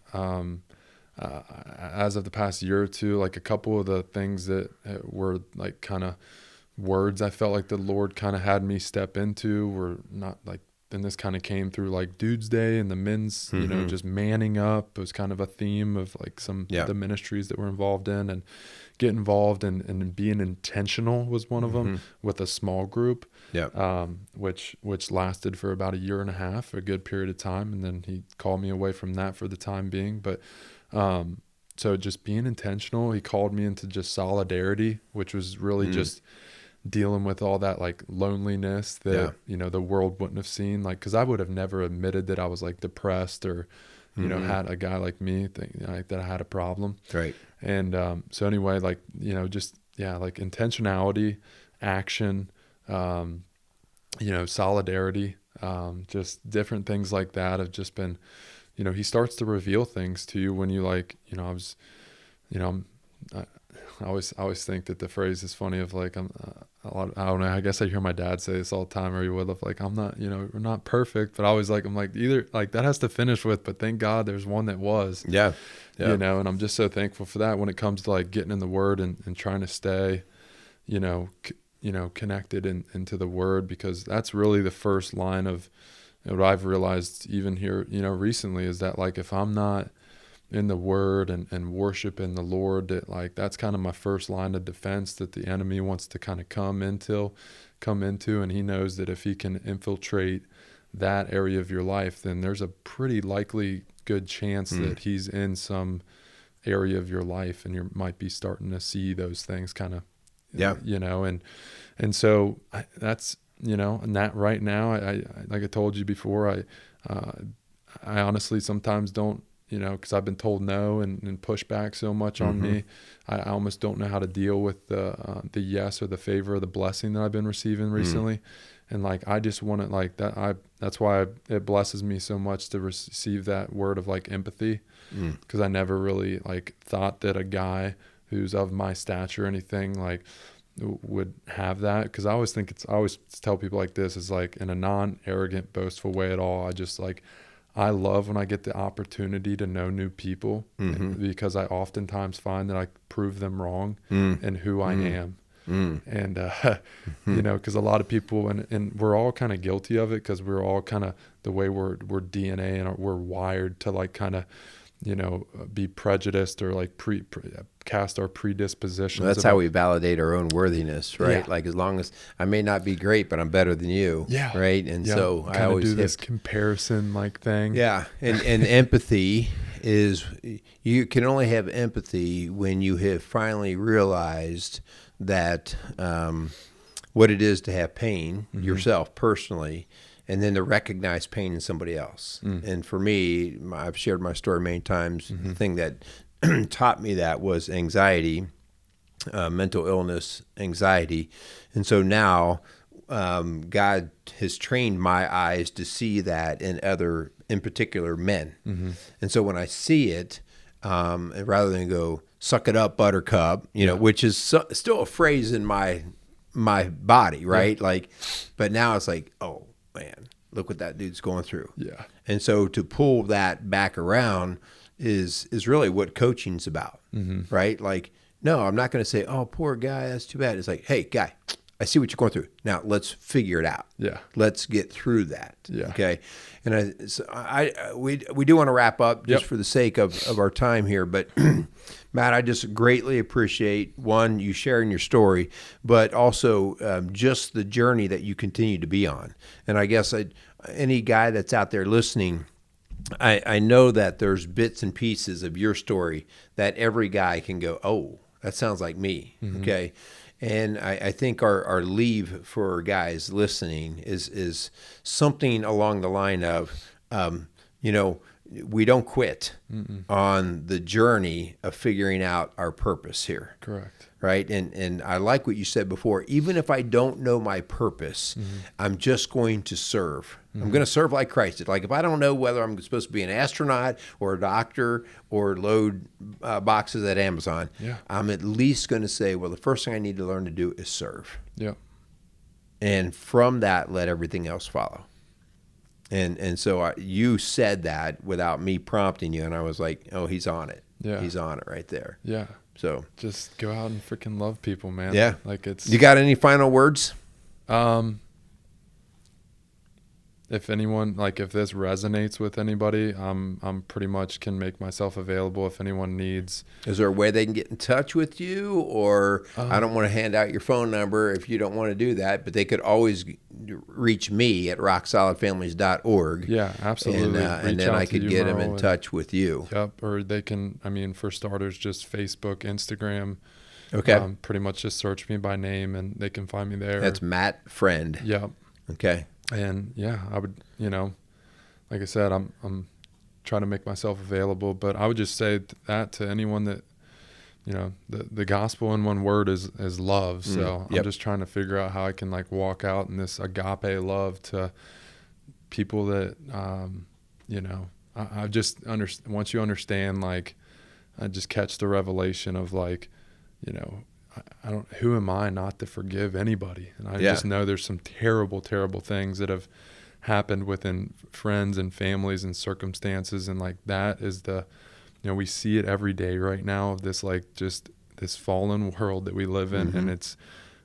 as of the past year or two, like a couple of the things that were like kind of words I felt like the Lord kind of had me step into were not like, and this kind of came through like Dude's Day and the men's, just manning up. It was kind of a theme of like some of the ministries that we're involved in, and get involved and being intentional was one of them, with a small group, which lasted for about 1.5 years, a good period of time. And then he called me away from that for the time being. But so just being intentional, he called me into just solidarity, which was really just dealing with all that like loneliness that, the world wouldn't have seen. Like, cause I would have never admitted that I was like depressed or, had a guy like me think like that I had a problem. Right. And, so anyway, like, like intentionality, action, solidarity, just different things like that have just been, he starts to reveal things to you when you like, I always think that the phrase is funny of like, I don't know, I guess I hear my dad say this all the time, or he would, of like, I'm not, we're not perfect, but I always like, I'm like, either like that has to finish with, but thank God there's one that was, and I'm just so thankful for that when it comes to like getting in the word and trying to stay, connected into the word, because that's really the first line of what I've realized even here, recently, is that like, if I'm not in the word and worship in the Lord, that like, that's kind of my first line of defense that the enemy wants to kind of come into. And he knows that if he can infiltrate that area of your life, then there's a pretty likely good chance that he's in some area of your life, and you might be starting to see those things kind of, and so that's, and that right now, I like I told you before, I honestly sometimes don't, because I've been told no and pushed back so much on me. I almost don't know how to deal with the yes or the favor or the blessing that I've been receiving recently. And like, I just want to like that. That's why it blesses me so much to receive that word of like empathy, because I never really like thought that a guy who's of my stature or anything like would have that. Because I always think I always tell people like this is like, in a non-arrogant, boastful way at all. I love when I get the opportunity to know new people, because I oftentimes find that I prove them wrong in who I am. And, because a lot of people, and we're all kind of guilty of it, because we're all kind of the way we're DNA and we're wired to like kind of, be prejudiced or like cast our predispositions. Well, that's how we validate our own worthiness, right? Yeah. Like, as long as I may not be great, but I'm better than you, right? And so I always do this comparison like thing. Yeah, and empathy is, you can only have empathy when you have finally realized that what it is to have pain yourself personally, and then to recognize pain in somebody else. And for me, I've shared my story many times. The thing that taught me that was anxiety, mental illness, anxiety. And so now God has trained my eyes to see that in other, in particular, men. And so when I see it, rather than go, suck it up, buttercup, which is still a phrase in my body, right? Like, but now it's like, oh, man, look what that dude's going through. Yeah. And so to pull that back around is really what coaching's about, right? Like, no, I'm not going to say, oh, poor guy, that's too bad. It's like, hey, guy, I see what you're going through. Now let's figure it out. Yeah. Let's get through that. Yeah. Okay. And we do want to wrap up just for the sake of our time here, but Matt, I just greatly appreciate, one, you sharing your story, but also just the journey that you continue to be on. And I guess any guy that's out there listening, I know that there's bits and pieces of your story that every guy can go, oh, that sounds like me. Okay. And I think our leave for guys listening is something along the line of, we don't quit on the journey of figuring out our purpose here. Correct. Right. And I like what you said before. Even if I don't know my purpose, I'm just going to serve. I'm going to serve like Christ did. Like if I don't know whether I'm supposed to be an astronaut or a doctor or load boxes at Amazon, I'm at least going to say, well, the first thing I need to learn to do is serve. Yeah. And from that, let everything else follow. And so you said that without me prompting you, and I was like, oh, he's on it. Yeah. He's on it right there. Yeah. So just go out and freaking love people, man. Yeah. Like it's. You got any final words? If anyone, like if this resonates with anybody, I'm pretty much can make myself available if anyone needs. Is there a way they can get in touch with you? Or I don't want to hand out your phone number if you don't want to do that, but they could always reach me at rocksolidfamilies.org. Yeah, absolutely. And then I could get them in touch with you. Yep. Or they can, I mean, for starters, just Facebook, Instagram. Okay. Pretty much just search me by name and they can find me there. That's Matt Friend. Yep. Okay. And yeah, I would, like I said, I'm trying to make myself available, but I would just say that to anyone that, the gospel in one word is love. So I'm just trying to figure out how I can like walk out in this agape love to people that, I just once you understand, like, I just catch the revelation of like, I don't, who am I not to forgive anybody? And I just know there's some terrible, terrible things that have happened within friends and families and circumstances. And like, that is we see it every day right now of this, like, just this fallen world that we live in. And it's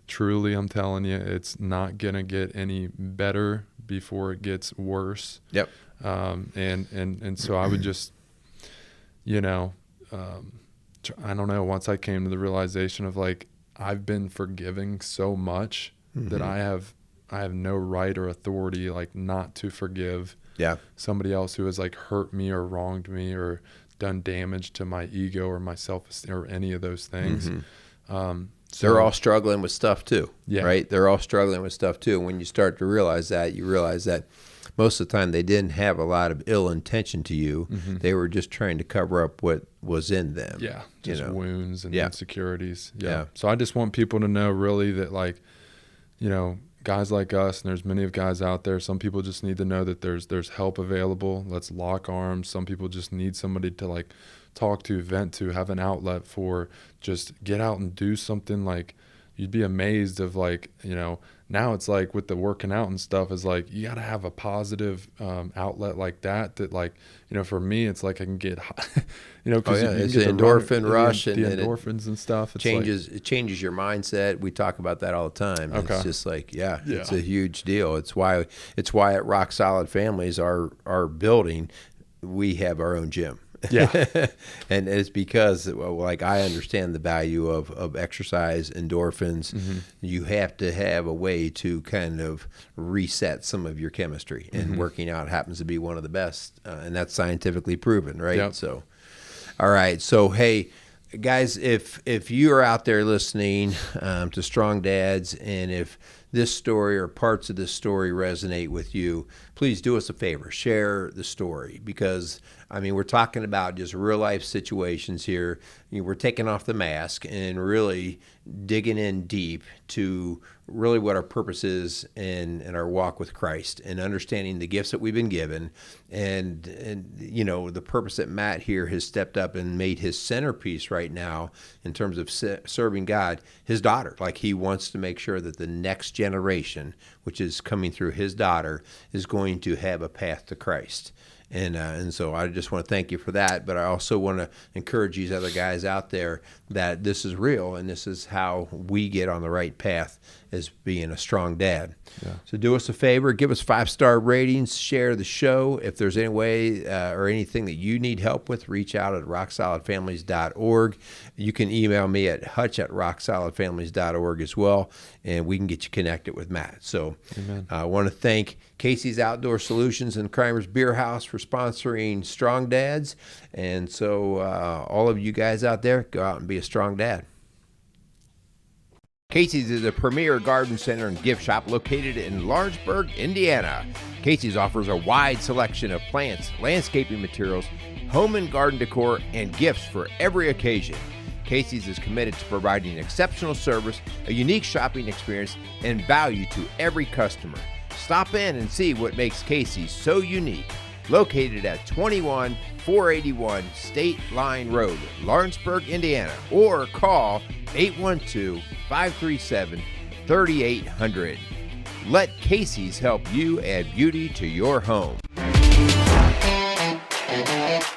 truly, I'm telling you, it's not going to get any better before it gets worse. Yep. And so I would just, I don't know, once I came to the realization of like, I've been forgiving so much that I have no right or authority, like, not to forgive somebody else who has like hurt me or wronged me or done damage to my ego or my self-esteem or any of those things. So they're all struggling with stuff too, right? They're all struggling with stuff too. And when you start to realize that, you realize that most of the time they didn't have a lot of ill intention to you. They were just trying to cover up what was in them. Yeah, just wounds and insecurities. Yeah. So I just want people to know really that, like, guys like us, and there's many of guys out there, some people just need to know that there's help available. Let's lock arms. Some people just need somebody to like talk to, vent to, have an outlet for, just get out and do something. Like, you'd be amazed of like, now it's like with the working out and stuff is like, you got to have a positive outlet like that like, for me, it's like I can get, because it's the endorphin rush the endorphins and stuff. It's it changes your mindset. We talk about that all the time. Okay. It's just like, it's a huge deal. It's why at Rock Solid Families, our building, we have our own gym. Yeah. And it's because, like, I understand the value of exercise, endorphins. You have to have a way to kind of reset some of your chemistry, and working out happens to be one of the best, and that's scientifically proven, right? Yep. So, all right. So, hey, guys, if you are out there listening to Strong Dads, and if this story or parts of this story resonate with you, please do us a favor, share the story, because I mean, we're talking about just real life situations here. We're taking off the mask and really digging in deep to really what our purpose is in our walk with Christ, and understanding the gifts that we've been given, and the purpose that Matt here has stepped up and made his centerpiece right now in terms of serving God, his daughter. Like, he wants to make sure that the next generation, which is coming through his daughter, is going to have a path to Christ. And so I just want to thank you for that. But I also want to encourage these other guys out there that this is real, and this is how we get on the right path as being a strong dad. Yeah. So do us a favor, give us 5-star ratings, share the show. If there's any way or anything that you need help with, reach out at rocksolidfamilies.org. You can email me at hutch@rocksolidfamilies.org as well, and we can get you connected with Matt. So I want to thank Casey's Outdoor Solutions and Crimer's Beer House for sponsoring Strong Dads. And so all of you guys out there, go out and be a strong dad. Casey's is a premier garden center and gift shop located in Lawrenceburg, Indiana. Casey's offers a wide selection of plants, landscaping materials, home and garden decor, and gifts for every occasion. Casey's is committed to providing exceptional service, a unique shopping experience, and value to every customer. Stop in and see what makes Casey's so unique. Located at 21481 State Line Road, Lawrenceburg, Indiana, or call 812-537-3800. Let Casey's help you add beauty to your home.